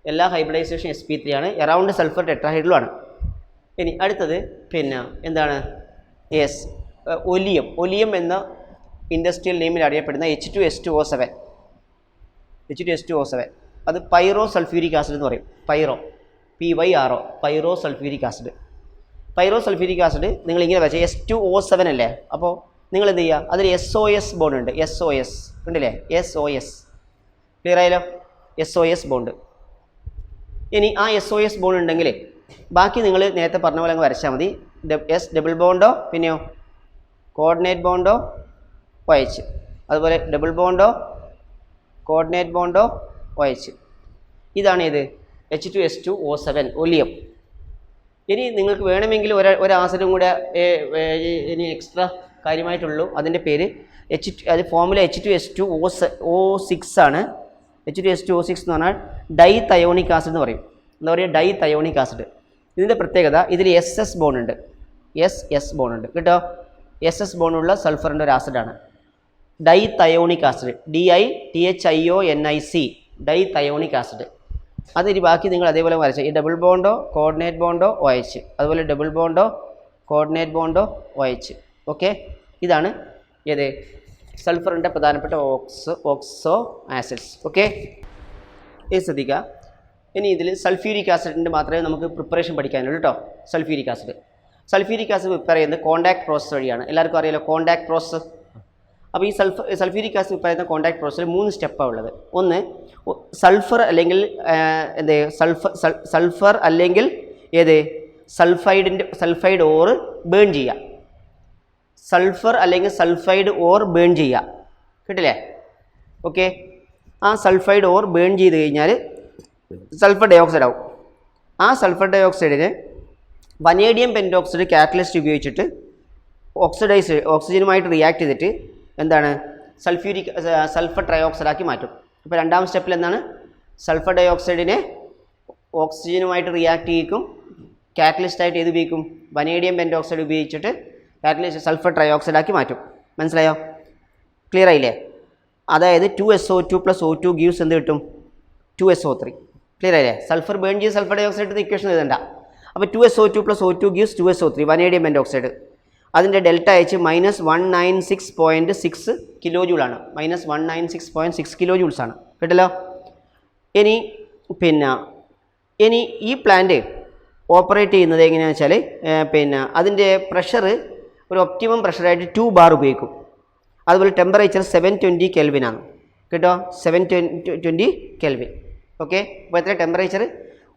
എല്ലാ ഹൈബ്രിഡൈസേഷൻ sp3 ആണ്. എറൗണ്ട് സൾഫർ ടെട്രാഹൈഡ്രലും ആണ്. ഇനി അടുത്തത് പിന്നെ എന്താണ്? Yes oleum. ഒലിയം എന്ന ഇൻഡസ്ട്രിയൽ നെയിമിൽ അറിയപ്പെടുന്ന H2S2O7. H2S2O7 അത് പൈറോ സൾഫ്യൂരിക് ആസിഡ് എന്ന് പറയും. PYRO pyro sulphuric acid. Pyro sulphuric acid നിങ്ങളിങ്ങനെ വെച്ചാൽ S2O7 അല്ലേ. അപ്പോൾ നിങ്ങൾ എന്ത് ചെയ്യുക, അതിൽ SOS ബോണ്ട് ഉണ്ട്. SOS ഉണ്ടല്ലേ, SOS. ക്ലിയർ ആയാലോ? SOS bond. ഇനി ആ SOS ബോണ്ട് ഉണ്ടെങ്കിൽ ബാക്കി നിങ്ങൾ നേരത്തെ പറഞ്ഞ പോലെ അങ്ങ് വരച്ചാൽ മതി. എസ് ഡബിൾ ബോണ്ടോ, പിന്നെയോ കോർഡിനേറ്റ് ബോണ്ടോ, OH. അതുപോലെ ഡബിൾ ബോണ്ടോ, കോർഡിനേറ്റ് ബോണ്ടോ, OH. ഇതാണ് ഇത് H2S2O7 ഒലിയം. ഇനി നിങ്ങൾക്ക് വേണമെങ്കിൽ ഒരു ആസിഡും കൂടെ ഇനി എക്സ്ട്രാ കാര്യമായിട്ടുള്ളൂ. അതിൻ്റെ പേര് അത് ഫോർമുല H2S2O6 ആണ്. H2S2O6 എന്ന് പറഞ്ഞാൽ ഡൈ തയോണിക് ആസിഡ് എന്ന് പറയും. എന്താ പറയുക? Dithionic acid. ഇതിൻ്റെ പ്രത്യേകത ഇതിൽ SS ബോണ്ട് ഉണ്ട്. SS ബോണ്ട് ഉണ്ട് കേട്ടോ. SS ബോണ്ടുള്ള സൾഫറിൻ്റെ ഒരു ആസിഡാണ് dithionic acid. DITHIONIC dithionic acid. അതിന് ബാക്കി നിങ്ങൾ അതേപോലെ വരച്ച ഈ ഡബിൾ ബോണ്ടോ, കോർഡിനേറ്റ് ബോണ്ടോ, OH. അതുപോലെ ഡബിൾ ബോണ്ടോ, കോർഡിനേറ്റ് ബോണ്ടോ, OH. ഓക്കെ, ഇതാണ് ഏത് സൾഫറിൻ്റെ പ്രധാനപ്പെട്ട ഓക്സോ ആസിഡ്സ്. ഓക്കെ, ഇത് ശ്രദ്ധിക്കുക. ഇനി ഇതിൽ സൾഫ്യൂരിക് ആസിഡിൻ്റെ മാത്രമേ നമുക്ക് പ്രിപ്പറേഷൻ പഠിക്കാനുള്ളൂ കേട്ടോ. സൾഫ്യൂരിക് ആസിഡ് പ്രിപ്പയർ ചെയ്യുന്നത് കോണ്ടാക്ട് പ്രോസസ് വഴിയാണ്. എല്ലാവർക്കും അറിയാലോ കോണ്ടാക്ട് പ്രോസസ്. അപ്പോൾ ഈ സൾഫ്യൂരിക് ആസിഡ് പ്രിപ്പയർ ചെയ്യുന്ന കോണ്ടാക്ട് പ്രോസസ്സിൽ 3 സ്റ്റെപ്പാണ് ഉള്ളത്. ഒന്ന് സൾഫർ അല്ലെങ്കിൽ സൾഫർ അല്ലെങ്കിൽ ഏത് സൾഫൈഡ് ഓർ ബേൺ ചെയ്യുക. സൾഫർ അല്ലെങ്കിൽ സൾഫൈഡ് ഓർ ബേൺ ചെയ്യുക, കിട്ടില്ലേ? ഓക്കെ, ആ സൾഫൈഡ് ഓർ ബേൺ ചെയ്ത് കഴിഞ്ഞാൽ സൾഫർ ഡയോക്സൈഡ് ആവും. ആ സൾഫർ ഡയോക്സൈഡിനെ വനേഡിയം പെൻറ്റോക്സൈഡ് കാറ്റലിസ്റ്റ് ഉപയോഗിച്ചിട്ട് ഓക്സിജനുമായിട്ട് റിയാക്ട് ചെയ്തിട്ട് എന്താണ് സൾഫർ ട്രയോക്സൈഡ് ആക്കി മാറ്റും. അപ്പോൾ 2ാം സ്റ്റെപ്പിൽ എന്താണ്? സൾഫർ ഡയോക്സൈഡിനെ ഓക്സിജനുമായിട്ട് റിയാക്ട് ചെയ്യിക്കും, കാറ്റലിസ്റ്റായിട്ട് ഏത് ഉപയോഗിക്കും? വനേഡിയം പെൻറ്റോക്സൈഡ് ഉപയോഗിച്ചിട്ട് കാറ്റലിസ്റ്റ് സൾഫർ ട്രയോക്സൈഡ് ആക്കി മാറ്റും. മനസ്സിലായോ? ക്ലിയർ ആയില്ലേ? അതായത് 2SO2 + O2 ഗീവ്സ് എന്ത് കിട്ടും? 2SO3. ക്ലിയർ ആയില്ലേ? സൾഫർ ബേൺ ചെയ്ത് സൾഫർ ഡയോക്സൈഡ് ഇക്വേഷൻ എഴുതണ്ട. അപ്പോൾ 2SO2 + O2 gives 2SO3 vanadium pentoxide. അതിൻ്റെ ΔH -196.6 കിലോ ജൂളാണ്. -196.6 കിലോ ജൂൾസ് ആണ്. കേട്ടല്ലോ? ഇനി ഈ പ്ലാന്റ് ഓപ്പറേറ്റ് ചെയ്യുന്നത് എങ്ങനെയാണെന്ന് വെച്ചാൽ അതിൻ്റെ പ്രഷർ ഒരു ഒപ്റ്റിമം പ്രഷറായിട്ട് 2 ബാർ ഉപയോഗിക്കും. അതുപോലെ ടെമ്പറേച്ചർ 720 Kelvin ആണ് കേട്ടോ. 720 Kelvin. ഓക്കെ, അപ്പോൾ എത്ര temperature?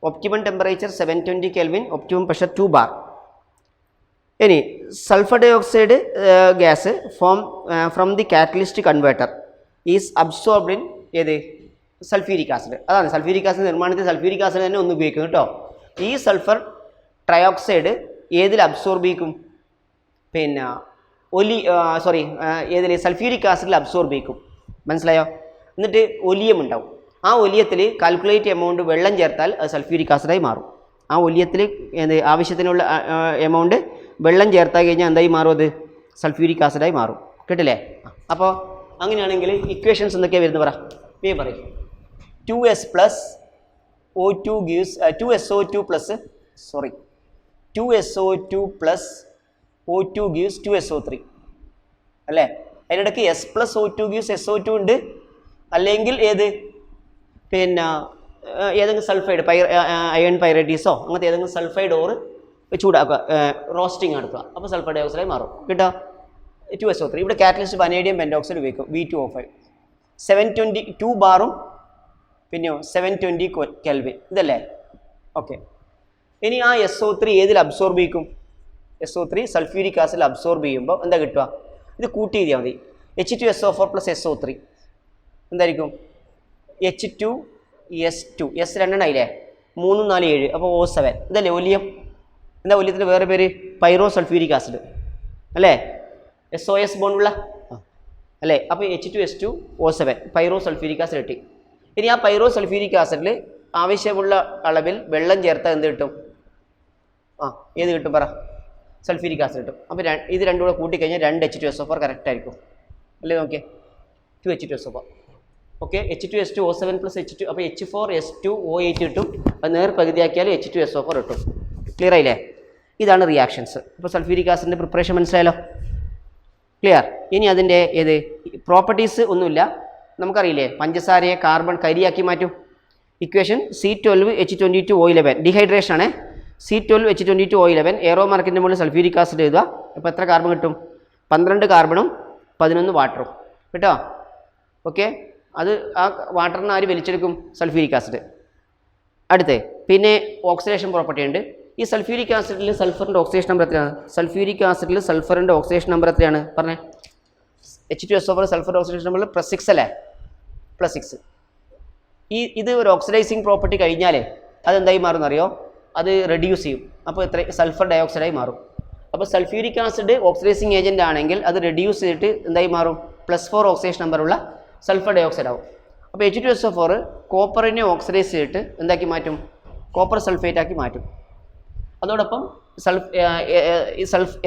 Optimum temperature 720 Kelvin, optimum pressure 2 bar. ഇനി sulphur dioxide gas from the catalyst converter is absorbed in ഏത്? Sulphuric acid. അതാണ് സൾഫ്യൂരിക് ആസിഡ് നിർമ്മാണത്തിൽ സൾഫ്യൂരിക് ആസിഡ് തന്നെ ഒന്ന് ഉപയോഗിക്കും കേട്ടോ. ഈ സൾഫർ ട്രയോക്സൈഡ് ഏതിൽ അബ്സോർബ് ചെയ്യും? പിന്നെ ഏതിൽ? സൾഫ്യൂരിക് ആസിഡിൽ അബ്സോർബ് ചെയ്യും. മനസ്സിലായോ? എന്നിട്ട് ഒലിയം ഉണ്ടാവും. ആ ഒലിയത്തിൽ കാൽക്കുലേറ്റ് എമൗണ്ട് വെള്ളം ചേർത്താൽ അത് സൾഫ്യൂരിക് ആസിഡായി മാറും. ആ ഒലിയത്തിൽ ആവശ്യത്തിനുള്ള എമൗണ്ട് വെള്ളം ചേർത്താൽ കഴിഞ്ഞാൽ എന്തായി മാറും? അത് സൾഫ്യൂരിക് ആസിഡായി മാറും. കേട്ടില്ലേ? അപ്പോൾ അങ്ങനെയാണെങ്കിൽ ഇക്വേഷൻസ് എന്തൊക്കെയാണ് വരുന്നത് പറ. പറയും 2s plus O2 gives 2SO2 plus 2SO2 plus O2 gives 2SO3 അല്ലേ? അതിനിടയ്ക്ക് S plus O2 gives SO2 ഉണ്ട്. അല്ലെങ്കിൽ ഏത്? പിന്നെ ഏതെങ്കിലും സൾഫൈഡ് അയൺ പൈറൈറ്റീസോ അങ്ങനത്തെ ഏതെങ്കിലും സൾഫൈഡ് ഓർ ചൂടാക്കുക, റോസ്റ്റിംഗ് നടത്തുക. അപ്പോൾ സൾഫർ ഡൈ ഓക്സൈഡായി മാറും കേട്ടോ. 2SO3. ഇവിടെ കാറ്റലിസ്റ്റ് വനേഡിയം പെൻറ്റോക്സൈഡ് ഉപയോഗിക്കും, V2O5. 722 ബാറും പിന്നെയോ 720 Kelvin ഇതല്ലേ? ഓക്കെ. ഇനി ആ SO3 ഏതിൽ അബ്സോർബ് ചെയ്യും? SO3 സൾഫ്യൂരിക് ആസിഡിൽ അബ്സോർബ് ചെയ്യുമ്പോൾ എന്താ കിട്ടുക? ഇത് കൂട്ടി എഴുതിയാൽ മതി. H2SO4 plus SO3 എന്തായിരിക്കും? H2S2. S 2 ആയില്ലേ? 3 4 7. അപ്പോൾ O7 ഇതല്ലേ ഒലിയം? എന്താ ഒലിയത്തിൻ്റെ വേറെ പേര്? പൈറോ സൾഫ്യൂരിക് ആസിഡ് അല്ലേ? SOS ബോണ്ടുള്ള അല്ലേ? അപ്പോൾ H2S2 O7 pyro sulphuric acid കിട്ടി. ഇനി ആ പൈറോ സൾഫ്യൂരിക് ആസിഡിൽ ആവശ്യമുള്ള അളവിൽ വെള്ളം ചേർത്താൽ എന്ത് കിട്ടും? ഏത് കിട്ടും പറ? സൾഫ്യൂരിക് ആസിഡ് കിട്ടും. അപ്പോൾ ഇത് രണ്ടും കൂടെ കൂട്ടിക്കഴിഞ്ഞാൽ 2 H2SO4 കറക്റ്റ് ആയിരിക്കും അല്ലേ? നോക്കിയേ 2 H2SO4. Okay, H2S2 O7 plus H2, അപ്പോൾ H4S2O8 കിട്ടും. അത് നേർ പകുതിയാക്കിയാൽ H2SO4 കിട്ടും. ക്ലിയർ ആയില്ലേ? ഇതാണ് റിയാക്ഷൻസ്. അപ്പോൾ സൾഫ്യൂരിക് ആസിഡിൻ്റെ പ്രിപ്പറേഷൻ മനസ്സിലായല്ലോ? ക്ലിയർ. ഇനി അതിൻ്റെ ഏത് പ്രോപ്പർട്ടീസ് ഒന്നുമില്ല, നമുക്കറിയില്ലേ? പഞ്ചസാരയെ കാർബൺ കരിയാക്കി മാറ്റും. ഇക്വേഷൻ C12H22O11 ഡീഹൈഡ്രേഷൻ ആണ്. C12H22O11 എയറോ മാർക്കിൻ്റെ മുകളിൽ സൾഫ്യൂരിക് ആസിഡ് എഴുതുക. അപ്പോൾ എത്ര കാർബൺ കിട്ടും? 12 കാർബണും 11 വാട്ടറും കേട്ടോ. ഓക്കെ, അത് ആ വാട്ടറിന് ആര് വലിച്ചെടുക്കും? Sulphuric acid. അടുത്ത് പിന്നെ ഓക്സിഡേഷൻ പ്രോപ്പർട്ടി ഉണ്ട്. ഈ സൾഫ്യൂരിക് ആസിഡിൽ സൾഫറിൻ്റെ ഓക്സിഡേഷൻ നമ്പർ എത്രയാണ്? സൾഫ്യൂരിക് ആസിഡിൽ സൾഫറിൻ്റെ ഓക്സിഡേഷൻ നമ്പർ എത്രയാണ് പറഞ്ഞേ? H2SO4 സൾഫർ ഓക്സിഡേഷൻ നമ്പർ +6 അല്ലേ? +6. ഇത് ഒരു ഓക്സിഡൈസിങ് പ്രോപ്പർട്ടി കഴിഞ്ഞാൽ അതെന്തായി മാറും അറിയോ? അത് റെഡ്യൂസ് ചെയ്യും. അപ്പോൾ എത്ര? സൾഫർ ഡയോക്സൈഡായി മാറും. അപ്പോൾ സൾഫ്യൂരിക് ആസിഡ് ഓക്സിഡൈസിങ് ഏജൻ്റ് ആണെങ്കിൽ അത് റെഡ്യൂസ് ചെയ്തിട്ട് എന്തായി മാറും? +4 ഓക്സിഡേഷൻ നമ്പറുള്ള സൾഫർ ഡയോക്സൈഡ് ആവും. അപ്പോൾ H2SO4 കോപ്പറിനെ ഓക്സിഡൈസ് ചെയ്തിട്ട് എന്താക്കി മാറ്റും? കോപ്പർ സൾഫേറ്റ് ആക്കി മാറ്റും. അതോടൊപ്പം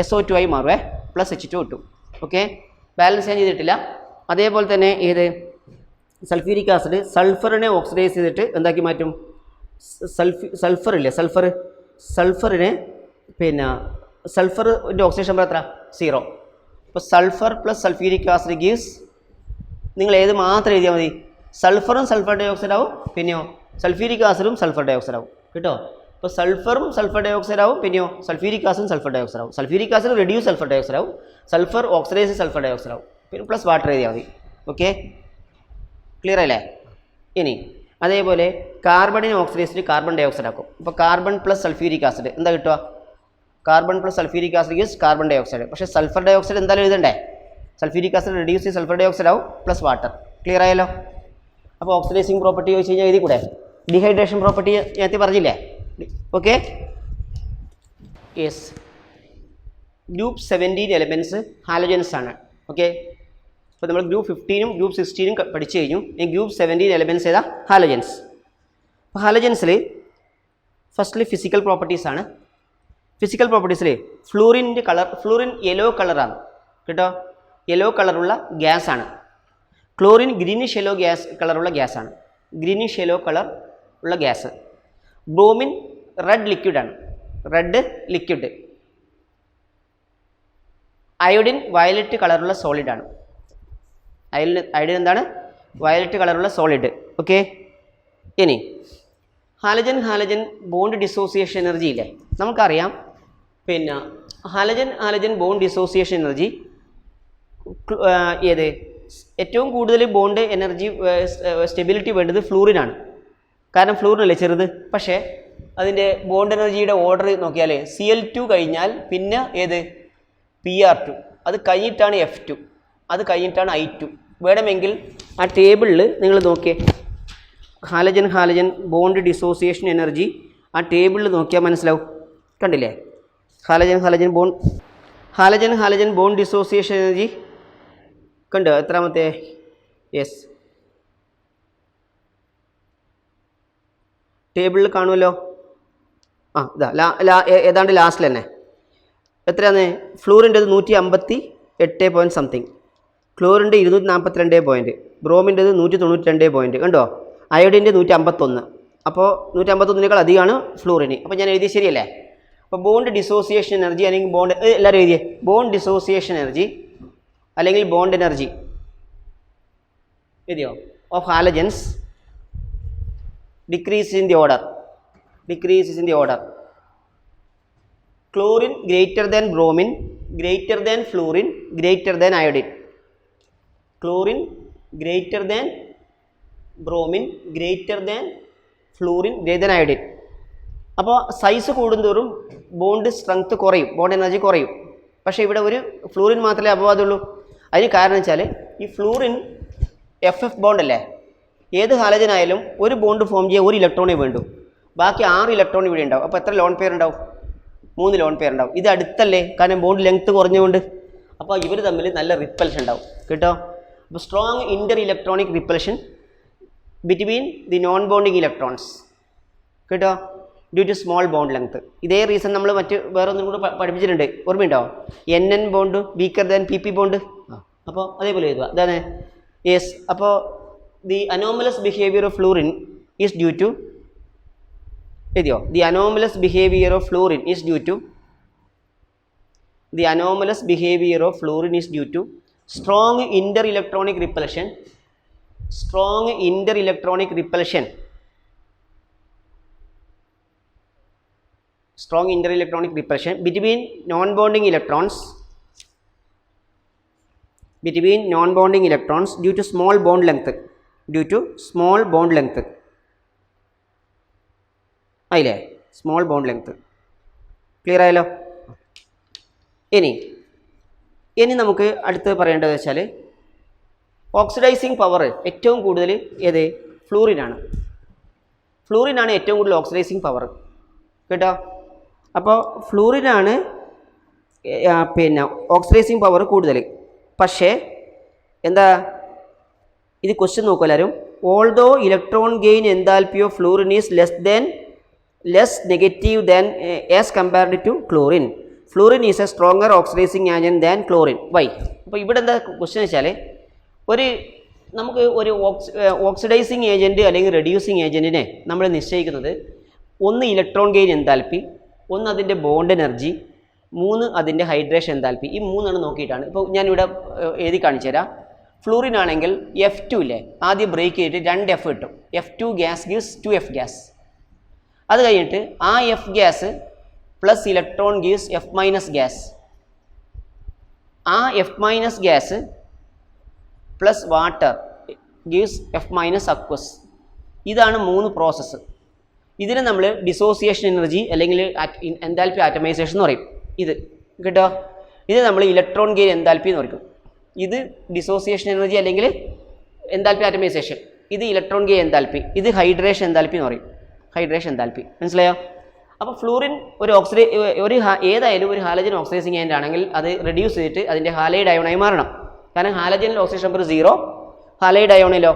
SO2 ആയി മാറുമേ, +H2 കിട്ടും. ഓക്കെ, ബാലൻസ് ഞാൻ ചെയ്തിട്ടില്ല. അതേപോലെ തന്നെ ഏത് സൾഫ്യൂരിക് ആസിഡ് സൾഫറിനെ ഓക്സിഡൈസ് ചെയ്തിട്ട് എന്താക്കി മാറ്റും? സൾഫറില്ലേ? സൾഫറിനെ പിന്നെ സൾഫറിൻ്റെ ഓക്സിഡേഷൻ നമ്പർ എത്ര? 0. അപ്പോൾ sulphur plus sulphuric acid gives, നിങ്ങൾ ഏത് മാത്രം എഴുതിയാൽ മതി? സൾഫറും സൾഫർ ഡൈ ഓക്സൈഡ് ആവും, പിന്നെയോ സൾഫ്യൂരിക് ആസിഡും സൾഫർ ഡൈ ഓക്സൈഡ് ആവും കേട്ടോ. അപ്പോൾ സൾഫറും സൾഫർ ഡൈ ഓക്സൈഡ് ആവും, പിന്നെയോ സൾഫ്യൂരിക് ആസിഡും സൾഫർ ഡൈ ഓക്സൈഡ് ആവും. Sulphuric acid reduce sulphur dioxide ആവും, sulphur oxidise sulphur dioxide ആവും, പിന്നെ പ്ലസ് വാട്ടർ എഴുതിയാൽ മതി. ഓക്കെ, ക്ലിയർ അല്ലേ? ഇനി അതേപോലെ കാർബണിനെ ഓക്സിഡൈസ് ചെയ്ത് കാർബൺ ഡൈ ഓക്സൈഡ് ആക്കും. അപ്പോൾ കാർബൺ പ്ലസ് സൾഫ്യൂരിക് ആസിഡ് എന്താ കിട്ടുക? Carbon plus sulphuric acid gives carbon dioxide. പക്ഷേ സൾഫർ ഡൈ ഓക്സൈഡ് എന്തായാലും എഴുതണ്ടേ? സൾഫ്യൂരിക് ആസിഡ് റെഡ്യൂസ് ചെയ്ത് സൾഫർ ഡൈ ഓക്സൈഡ് ആവും, പ്ലസ് വാട്ടർ. ക്ലിയർ ആയല്ലോ? അപ്പോൾ ഓക്സിഡൈസിങ് പ്രോപ്പർട്ടി ചോദിച്ചു കഴിഞ്ഞാൽ എഴുതി കൂടെ? ഡീഹൈഡ്രേഷൻ പ്രോപ്പർട്ടി നേരത്തെ പറഞ്ഞില്ലേ? Okay, yes. Group 17 elements halogens ആണ്. ഓക്കെ, അപ്പോൾ നമ്മൾ ഗ്രൂപ്പ് 15ഉം ഗ്രൂപ്പ് 16ഉം പഠിച്ചു കഴിഞ്ഞു. ഈ ഗ്രൂപ്പ് 17 എലമെൻറ്റ്സ് ഏതാ? ഹാലജൻസ്. അപ്പോൾ ഹാലജൻസിൽ ഫസ്റ്റ്ലി ഫിസിക്കൽ പ്രോപ്പർട്ടീസ് ആണ്. ഫിസിക്കൽ പ്രോപ്പർട്ടീസിൽ ഫ്ലൂറിൻ്റെ കളർ, ഫ്ലൂറിൻ യെല്ലോ കളറാണ് കേട്ടോ, യെല്ലോ കളറുള്ള ഗ്യാസ് ആണ്. ക്ലോറിൻ ഗ്രീനിഷ് യെല്ലോ കളറുള്ള ഗ്യാസാണ്, ഗ്രീനിഷ് യെല്ലോ കളർ ഉള്ള ഗ്യാസ്. ബ്രോമിൻ റെഡ് ലിക്വിഡാണ്, റെഡ് ലിക്വിഡ്. അയോഡിൻ വയലറ്റ് കളറുള്ള സോളിഡാണ്. അയോഡിൻ എന്താണ്? വയലറ്റ് കളറുള്ള സോളിഡ്. ഓക്കെ, ഇനി ഹാലജൻ ബോണ്ട് ഡിസോസിയേഷൻ എനർജി ഇല്ലേ നമുക്കറിയാം. പിന്നെ ഹാലജൻ ബോണ്ട് ഡിസോസിയേഷൻ എനർജി ഏത് ഏറ്റവും കൂടുതൽ ബോണ്ട് എനർജി സ്റ്റെബിലിറ്റി വേണ്ടത് ഫ്ലൂറിനാണ്. കാരണം ഫ്ലൂറിനല്ലേ ചെറുത്. പക്ഷേ അതിൻ്റെ ബോണ്ട് എനർജിയുടെ ഓർഡർ നോക്കിയാൽ Cl2 കഴിഞ്ഞാൽ പിന്നെ ഏത് Pr2, അത് കഴിഞ്ഞിട്ടാണ് F2, അത് കഴിഞ്ഞിട്ടാണ് I2. വേണമെങ്കിൽ ആ ടേബിളിൽ നിങ്ങൾ നോക്കിയേ, ഹാലജൻ ബോണ്ട് ഡിസോസിയേഷൻ എനർജി ആ ടേബിളിൽ നോക്കിയാൽ മനസ്സിലാവും. കണ്ടില്ലേ? ഹാലജൻ ബോണ്ട് ഡിസോസിയേഷൻ എനർജി കണ്ടോ? എത്രാമത്തെ? യെസ്, ടേബിളിൽ കാണുമല്ലോ. ഇതാ ഏതാണ്ട് ലാസ്റ്റിൽ തന്നെ എത്രയാണ്? ഫ്ലൂറിൻ്റെത് 158 പോയിൻറ്റ് സംതിങ്, ക്ലോറിൻ്റെ 242 പോയിൻറ്റ്, ബ്രോമിൻ്റെത് 192 പോയിൻറ്റ്. കണ്ടോ? അയോഡിൻ്റെ 151. അപ്പോൾ 151 അധികമാണ് ഫ്ലൂറിന്. അപ്പോൾ ഞാൻ എഴുതിയത് ശരിയല്ലേ? അപ്പോൾ ബോണ്ട് ഡിസോസിയേഷൻ എനർജി അല്ലെങ്കിൽ ബോണ്ട് എല്ലാവരും എഴുതിയേ, ബോണ്ട് ഡിസോസിയേഷൻ എനർജി അല്ലെങ്കിൽ ബോണ്ട് എനർജി എഴുതിയോ of halogens decreases in the order. Chlorine greater than bromine, greater than fluorine, greater than iodine. Chlorine greater than bromine, greater than fluorine, greater than iodine. അപ്പോൾ size കൂടുന്തോറും bond strength കുറയും, bond energy കുറയും. പക്ഷേ ഇവിടെ ഒരു fluorine മാത്രമേ അപവാദമുള്ളൂ. അതിന് കാരണം വെച്ചാൽ ഈ ഫ്ലൂറിൻ FF ബോണ്ട് അല്ലേ? ഏത് ഹാലജൻ ആയാലും ഒരു ബോണ്ട് ഫോം ചെയ്യാൻ ഒരു ഇലക്ട്രോണേ വേണ്ടൂ, ബാക്കി 6 ഇലക്ട്രോൺ ഇവിടെ ഉണ്ടാവും. അപ്പോൾ എത്ര ലോൺ പെയർ ഉണ്ടാവും? 3 ലോൺ പെയർ ഉണ്ടാവും. ഇത് അടുത്തല്ലേ, കാരണം ബോണ്ട് ലെങ്ത് കുറഞ്ഞുകൊണ്ട്. അപ്പോൾ ഇവർ തമ്മിൽ നല്ല റിപ്പൽഷൻ ഉണ്ടാവും കേട്ടോ. അപ്പോൾ strong inter electronic repulsion between the non bonding electrons കേട്ടോ, due to small bond length. ഇതേ റീസൺ നമ്മൾ വേറെ ഒന്നും കൂടെ പഠിപ്പിച്ചിട്ടുണ്ട്, ഓർമ്മയുണ്ടോ? NN bond weaker than PP bond. അപ്പോൾ അതേപോലെ എഴുതുക. അതാണ് യെസ്. അപ്പോൾ the anomalous behavior of fluorine is due to the anomalous behavior of fluorine is due to strong interelectronic repulsion between non-bonding electrons due to small bond length. ആയില്ലേ? Small bond length clear ആയല്ലോ? ഇനി നമുക്ക് അടുത്ത് പറയേണ്ടത് വെച്ചാൽ oxidising power ഏറ്റവും കൂടുതൽ ഏത്? ഫ്ലൂറിനാണ് ഏറ്റവും കൂടുതൽ ഓക്സിഡൈസിങ് പവർ കേട്ടോ. അപ്പോൾ ഫ്ലൂറിനാണ് പിന്നെ ഓക്സിഡൈസിങ് പവർ കൂടുതൽ. പക്ഷേ എന്താ ഇത് ക്വസ്റ്റ്യൻ നോക്കുക എല്ലാവരും. Although electron gain enthalpy of fluorine is less negative than as compared to chlorine. Fluorine is a stronger oxidising agent than chlorine. Why? അപ്പോൾ ഇവിടെ എന്താ ക്വസ്റ്റ്യൻ വെച്ചാൽ നമുക്ക് ഒരു ഓക്സിഡൈസിങ് ഏജൻറ്റ് അല്ലെങ്കിൽ റെഡ്യൂസിങ് ഏജൻറ്റിനെ നമ്മൾ നിശ്ചയിക്കുന്നത് ഒന്ന് ഇലക്ട്രോൺ ഗെയിൻ എൻതാൽപ്പി, ഒന്ന് അതിൻ്റെ ബോണ്ട് എനർജി, 3 അതിൻ്റെ ഹൈഡ്രേഷൻ എൻതാൽപ്പി. ഈ 3 നോക്കിയിട്ടാണ്. ഇപ്പോൾ ഞാനിവിടെ എഴുതി കാണിച്ചു തരാം. ഫ്ലൂറിൻ ആണെങ്കിൽ F2 ഇല്ലേ, ആദ്യം ബ്രേക്ക് ചെയ്തിട്ട് 2 F കിട്ടും. F2 gas gives 2F gas. അത് കഴിഞ്ഞിട്ട് ആ F gas plus electron gives F minus gas. ആ F minus gas plus water gives F minus aqueous. ഇതാണ് 3 പ്രോസസ്സ്. ഇതിനെ നമ്മൾ ഡിസോസിയേഷൻ എനർജി അല്ലെങ്കിൽ എൻതാൽപ്പി ആറ്റമൈസേഷൻ എന്ന് പറയും. ഇത് കേട്ടോ, ഇത് നമ്മൾ ഇലക്ട്രോൺ ഗെയിൻ എൻതാൽപ്പി എന്ന് പറയും. ഇത് ഡിസോസിയേഷൻ എനർജി അല്ലെങ്കിൽ എൻതാൽപ്പി ആറ്റമൈസേഷൻ, ഇത് ഇലക്ട്രോൺ ഗെയിൻ എൻതാൽപ്പി, ഇത് ഹൈഡ്രേഷൻ എൻതാൽപ്പി എന്ന് പറയും. ഹൈഡ്രേഷൻ എൻതാൽപ്പി മനസ്സിലായോ? അപ്പോൾ ഫ്ലൂറിൻ ഏതായാലും ഒരു ഹാലജൻ ഓക്സിഡൈസിങ് ഏജന്റ് ആണെങ്കിൽ അത് റെഡ്യൂസ് ചെയ്തിട്ട് അതിൻ്റെ ഹാലൈഡ് അയോണായി മാറണം. കാരണം ഹാലജനിൽ ഓക്സിഡേഷൻ നമ്പർ 0, ഹാലൈഡ് അയോണിലോ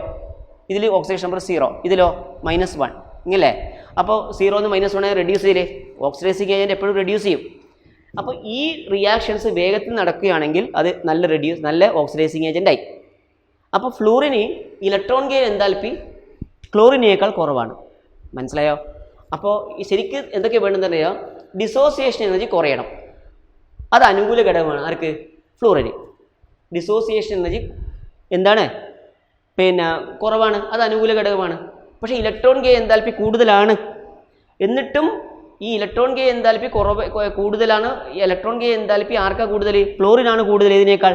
ഇതിൽ ഓക്സിഡേഷൻ നമ്പർ 0, ഇതിലോ -1 ഇങ്ങല്ലേ. അപ്പോൾ 0 നിന്ന് -1 റെഡ്യൂസ് ചെയ്യില്ലേ? ഓക്സിഡൈസിങ് ഏജന്റ് എപ്പോഴും റെഡ്യൂസ് ചെയ്യും. അപ്പോൾ ഈ റിയാക്ഷൻസ് വേഗത്തിൽ നടക്കുകയാണെങ്കിൽ അത് നല്ല ഓക്സിഡൈസിങ് ഏജൻ്റായി. അപ്പോൾ ഫ്ലൂറിന് ഇലക്ട്രോൺ ഗെയിൻ എൻതാൽപ്പി ക്ലോറിനേക്കാൾ കുറവാണ്. മനസ്സിലായോ? അപ്പോൾ ശരിക്കും എന്തൊക്കെ വേണമെന്ന് അറിയാം? ഡിസോസിയേഷൻ എനർജി കുറയണം. അത് അനുകൂല ഘടകമാണ് ആർക്ക്? ഫ്ലൂറിന്. ഡിസോസിയേഷൻ എനർജി എന്താണ്? കുറവാണ്, അത് അനുകൂല ഘടകമാണ്. പക്ഷേ ഇലക്ട്രോൺ ഗെയിൻ എൻതാൽപ്പി കൂടുതലാണ്. എന്നിട്ടും ഈ ഇലക്ട്രോൺ ഗെയിൻ എൻതാൽപ്പി കൂടുതലാണ്. ഇലക്ട്രോൺ ഗെയിൻ എൻതാൽപ്പി ആർക്കാ കൂടുതൽ? ഫ്ലൂറിനാണ് കൂടുതൽ ഇതിനേക്കാൾ.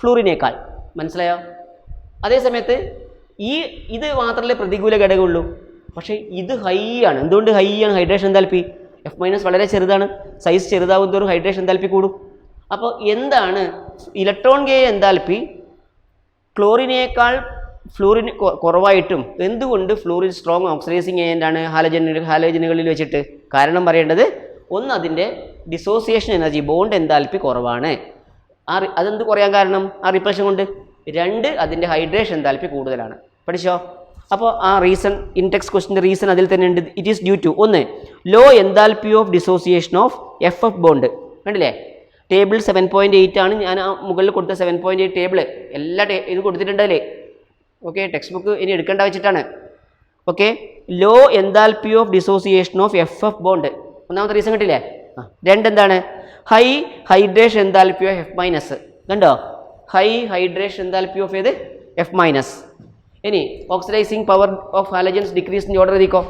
ഫ്ലൂറിനേക്കാൾ. മനസ്സിലായോ? അതേസമയത്ത് ഇത് മാത്രമല്ലേ പ്രതികൂല ഘടകമുള്ളൂ. പക്ഷേ ഇത് ഹൈ ആണ്. എന്തുകൊണ്ട് ഹൈ ആണ്? ഹൈഡ്രേഷൻ എൻതാൽപ്പി F- വളരെ ചെറുതാണ്. സൈസ് ചെറുതാവും തോറും ഹൈഡ്രേഷൻ എൻതാൽപ്പി കൂടും. അപ്പോൾ എന്താണ് ഇലക്ട്രോൺ ഗെയിൻ എൻതാൽപ്പി ക്ലോറിനേക്കാൾ ഫ്ലൂറിൻ കുറവായിട്ടും എന്തുകൊണ്ട് ഫ്ലൂറിൻ സ്ട്രോങ് ഓക്സിഡൈസിങ് ഏജൻ്റാണ് ഹാലോജനുകളിൽ വെച്ചിട്ട്? കാരണം പറയേണ്ടത്, ഒന്ന് അതിൻ്റെ ഡിസോസിയേഷൻ എനർജി ബോണ്ട് എൻതാൽപ്പി കുറവാണ്. അതെന്ത് കുറയാൻ കാരണം? ആ റിപ്പൽഷൻ കൊണ്ട്. 2 അതിൻ്റെ ഹൈഡ്രേഷൻ എൻതാൽപ്പി കൂടുതലാണ്. പഠിച്ചോ? അപ്പോൾ ആ റീസൺ ഇൻടെക്സ്റ്റ് ക്വസ്റ്റിൻ്റെ റീസൺ അതിൽ തന്നെ ഉണ്ട്. It is due to 1 low enthalpy of dissociation of FF bond. കണ്ടില്ലേ? ടേബിൾ 7.8 ആണ്. ഞാൻ ആ മുകളിൽ കൊടുത്ത 7.8 ടേബിൾ എല്ലാ ഇത് കൊടുത്തിട്ടുണ്ടല്ലേ? ഓക്കെ, ടെക്സ്റ്റ് ബുക്ക് ഇനി എടുക്കേണ്ട വെച്ചിട്ടാണ്. Okay, low enthalpy of dissociation of FF bond. ഒന്നാമത്തെ റീസൺ കിട്ടില്ലേ? 2 എന്താണ്? High hydration enthalpy of F-. കണ്ടോ? ഹൈ ഹൈഡ്രേഷൻ എൻതാൽപ്പി ഓഫ് ഏത്? F-. ഇനി ഓക്സിഡൈസിങ് പവർ ഓഫ് ഹാലജൻസ് ഡിക്രീസിൻ്റെ ഓർഡർ എഴുതിക്കോ.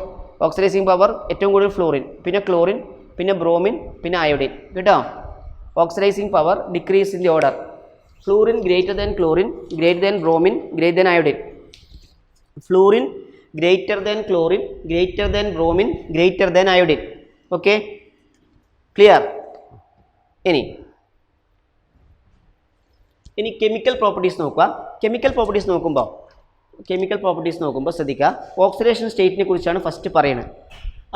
ഓക്സിഡൈസിങ് പവർ ഏറ്റവും കൂടുതൽ ഫ്ലോറിൻ, പിന്നെ ക്ലോറിൻ, പിന്നെ ബ്രോമിൻ, പിന്നെ അയോഡിൻ. കേട്ടോ? Oxidising power decrease in the order. Fluorine greater than chlorine, greater than bromine, greater than iodine. Fluorine greater than chlorine, greater than bromine, greater than iodine. Okay, clear? ഇനി chemical properties നോക്കുക. Chemical properties നോക്കുമ്പോൾ ശ്രദ്ധിക്കുക, oxidation സ്റ്റേറ്റിനെ കുറിച്ചാണ് first പറയുന്നത്.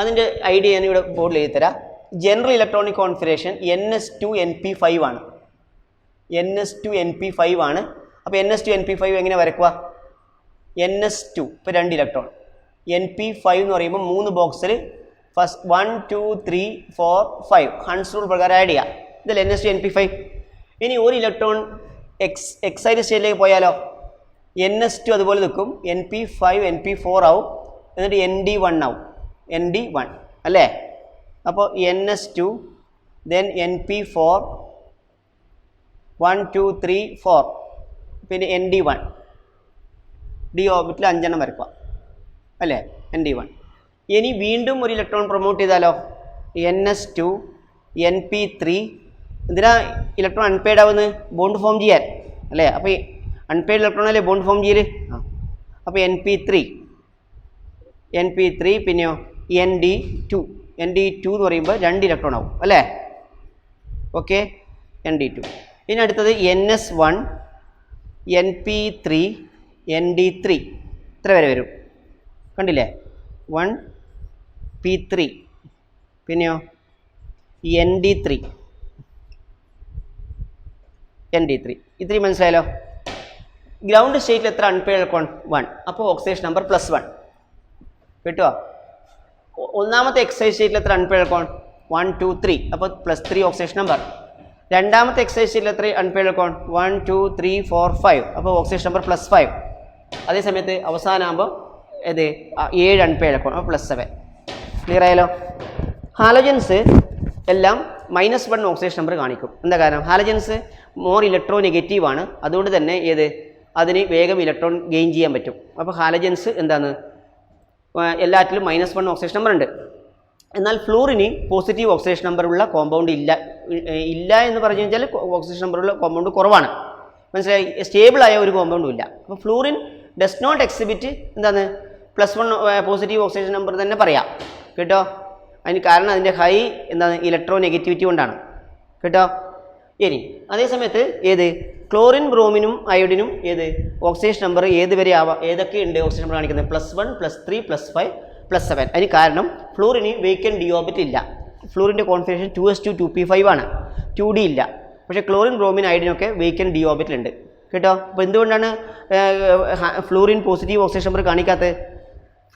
അതിൻ്റെ idea ഞാൻ ഇവിടെ ബോർഡിൽ എഴുതി തരാം. ജനറൽ ഇലക്ട്രോണിക് കോൺഫിഗറേഷൻ NS2NP5 ആണ്. NS2NP5 ആണ്. അപ്പോൾ NS2NP5 എങ്ങനെ വരക്കുക? NS2 ഇപ്പോൾ 2 ഇലക്ട്രോൺ, NP5 എന്ന് പറയുമ്പോൾ 3 ബോക്സിൽ ഫസ്റ്റ് 1 2 3 4 5 ഹൺസ് റൂൾ പ്രകാരം ആഡ് ചെയ്യുക. ഇതിൽ NS2NP5. ഇനി ഒരു ഇലക്ട്രോൺ എക്സൈറ്റഡ് സ്റ്റേറ്റിലേക്ക് പോയാലോ? NS2 അതുപോലെ നിൽക്കും, NP5 NP4 ആവും, എന്നിട്ട് ND1 ആവും. ND1 അല്ലേ? അപ്പോൾ NS2 ദെൻ NP4 1 2 3 4 പിന്നെ ND1. ഡി ഓർബിറ്റിൽ 5 എണ്ണം വരക്കുക അല്ലേ? ND1. ഇനി വീണ്ടും ഒരു ഇലക്ട്രോൺ പ്രൊമോട്ട് ചെയ്താലോ? NS2 NP3. എന്തിനാ ഇലക്ട്രോൺ അൺപെയ്ഡ് ആവുന്നത്? ബോണ്ട് ഫോം ചെയ്യാൻ അല്ലേ? അപ്പോൾ ഈ അൺപെയ്ഡ് ഇലക്ട്രോൺ അല്ലേ ബോണ്ട് ഫോം ചെയ്യൽ? അപ്പോൾ NP3 പിന്നെയോ ND2 എന്ന് പറയുമ്പോൾ 2 ഇലക്ട്രോൺ ആവും അല്ലേ? Okay, ND2. ഇനി അടുത്തത് NS1 NP3 ND3. ഇത്ര വരെ വരും. കണ്ടില്ലേ? 1 P3 പിന്നെയോ ND3. ഇത്രയും മനസ്സിലായല്ലോ? ഗ്രൗണ്ട് സ്റ്റേറ്റിൽ എത്ര അൺപെയ്ഡ് ഇലക്ട്രോൺ? 1. അപ്പോൾ ഓക്സിഡേഷൻ നമ്പർ +1 കിട്ടുമോ? ഒന്നാമത്തെ എക്സൈസ് സ്റ്റേറ്റിൽ എത്ര അൺപെയ്ഡ് ഇലക്ട്രോൺ? 1 2 3. അപ്പോൾ +3 ഓക്സിഡേഷൻ നമ്പർ. രണ്ടാമത്തെ എക്സൈസ് സ്റ്റേറ്റിൽ എത്ര അൺപെയ്ഡ് ഇലക്ട്രോൺ? 1 2 3 4 5. അപ്പോൾ ഓക്സിഡേഷൻ നമ്പർ +5. അതേസമയത്ത് അവസാനമാകുമ്പോൾ ഏത് 7 അൺപെയ്ഡ് ഇലക്ട്രോൺ, അപ്പോൾ +7. ക്ലിയർ ആയാലോ? ഹാലോജൻസ് എല്ലാം -1 ഓക്സിഡേഷൻ നമ്പർ കാണിക്കും. എന്താ കാരണം? ഹാലജൻസ് മോർ ഇലക്ട്രോ നെഗറ്റീവ് ആണ്. അതുകൊണ്ട് തന്നെ അതിന് വേഗം ഇലക്ട്രോൺ ഗെയിൻ ചെയ്യാൻ പറ്റും. അപ്പോൾ ഹാലജൻസ് എന്താണ്? എല്ലാറ്റിലും -1 ഓക്സിഡേഷൻ നമ്പർ ഉണ്ട്. എന്നാൽ ഫ്ലൂറിന് പോസിറ്റീവ് ഓക്സിഡേഷൻ നമ്പർ ഉള്ള കോമ്പൗണ്ട് ഇല്ല എന്ന് പറഞ്ഞു കഴിഞ്ഞാൽ ഓക്സിഡേഷൻ നമ്പറുള്ള കോമ്പൗണ്ട് കുറവാണ്. മനസ്സിലായി? സ്റ്റേബിളായ ഒരു കോമ്പൗണ്ടും ഇല്ല. അപ്പോൾ ഫ്ലൂറിൻ ഡസ് നോട്ട് എക്സിബിറ്റ് എന്താണ്? +1 പോസിറ്റീവ് ഓക്സിഡേഷൻ നമ്പർ തന്നെ പറയാം. കേട്ടോ? അതിന് കാരണം അതിൻ്റെ ഹൈ എന്താണ്? ഇലക്ട്രോ നെഗറ്റിവിറ്റി കൊണ്ടാണ്. കേട്ടോ? ഇനി അതേസമയത്ത് ക്ലോറിൻ ബ്രോമിനും അയോഡിനും ഓക്സിഡേഷൻ നമ്പർ വരെ ആവാം? ഏതൊക്കെ ഉണ്ട് ഓക്സിഡേഷൻ നമ്പർ കാണിക്കുന്നത്? +1 +3 +5 +7. അതിന് കാരണം ഫ്ലൂറിന് വേക്കൻറ്റ് ഡി ഓർബിറ്റ് ഇല്ല. ഫ്ലൂറിൻ്റെ കോൺഫിഗറേഷൻ 2s2 2p5 ആണ്, 2d ഇല്ല. പക്ഷേ ക്ലോറിൻ ബ്രോമിൻ അയോഡിനൊക്കെ വേക്കൻറ്റ് ഡി ഓർബിറ്റിലുണ്ട്. കേട്ടോ? അപ്പോൾ എന്തുകൊണ്ടാണ് ഫ്ലൂറിൻ പോസിറ്റീവ് ഓക്സിഡേഷൻ നമ്പർ കാണിക്കാത്തത്?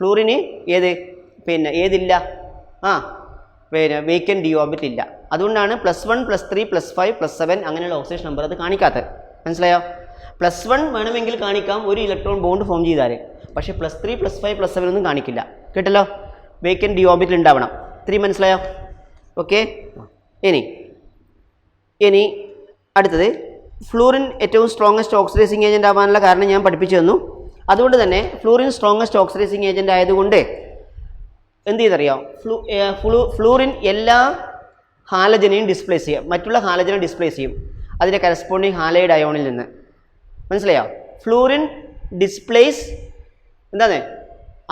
ഫ്ലൂറിന് ഏതില്ല? വേക്കൻറ്റ് ഡി ഓർബിറ്റ് ഇല്ല. അതുകൊണ്ടാണ് +1 +3 +5 +7 അങ്ങനെയുള്ള ഓക്സിഡേഷൻ നമ്പർ അത് കാണിക്കാത്തത്. മനസ്സിലായോ? +1 വേണമെങ്കിൽ കാണിക്കാം ഒരു ഇലക്ട്രോൺ ബോണ്ട് ഫോം ചെയ്താൽ. പക്ഷേ +3 +5 +7 ഒന്നും കാണിക്കില്ല. കേട്ടല്ലോ? വേക്കൻറ്റ് ഡി ഓർബിറ്റിൽ ഉണ്ടാവണം. ഇത്രയും മനസ്സിലായോ? ഓക്കെ. ഇനി അടുത്തത് ഫ്ലൂറിൻ ഏറ്റവും സ്ട്രോങ്ങസ്റ്റ് ഓക്സിഡൈസിങ് ഏജൻ്റ് ആവാനുള്ള കാരണം ഞാൻ പഠിപ്പിച്ചു തന്നു. അതുകൊണ്ട് തന്നെ ഫ്ലൂറിൻ സ്ട്രോങ്ങസ്റ്റ് ഓക്സിഡൈസിങ് ഏജൻ്റ് ആയതുകൊണ്ട് എന്ത് ചെയ്തറിയാം? ഫ്ലൂറിൻ എല്ലാ ഹാലജനെയും ഡിസ്പ്ലേസ് ചെയ്യും, മറ്റുള്ള ഹാലജനെ ഡിസ്പ്ലേസ് ചെയ്യും അതിൻ്റെ കറസ്പോണ്ടിങ് ഹാലൈഡ് അയോണിൽ നിന്ന്. മനസ്സിലായോ? ഫ്ലൂറിൻ ഡിസ്പ്ലേസ് എന്താണ്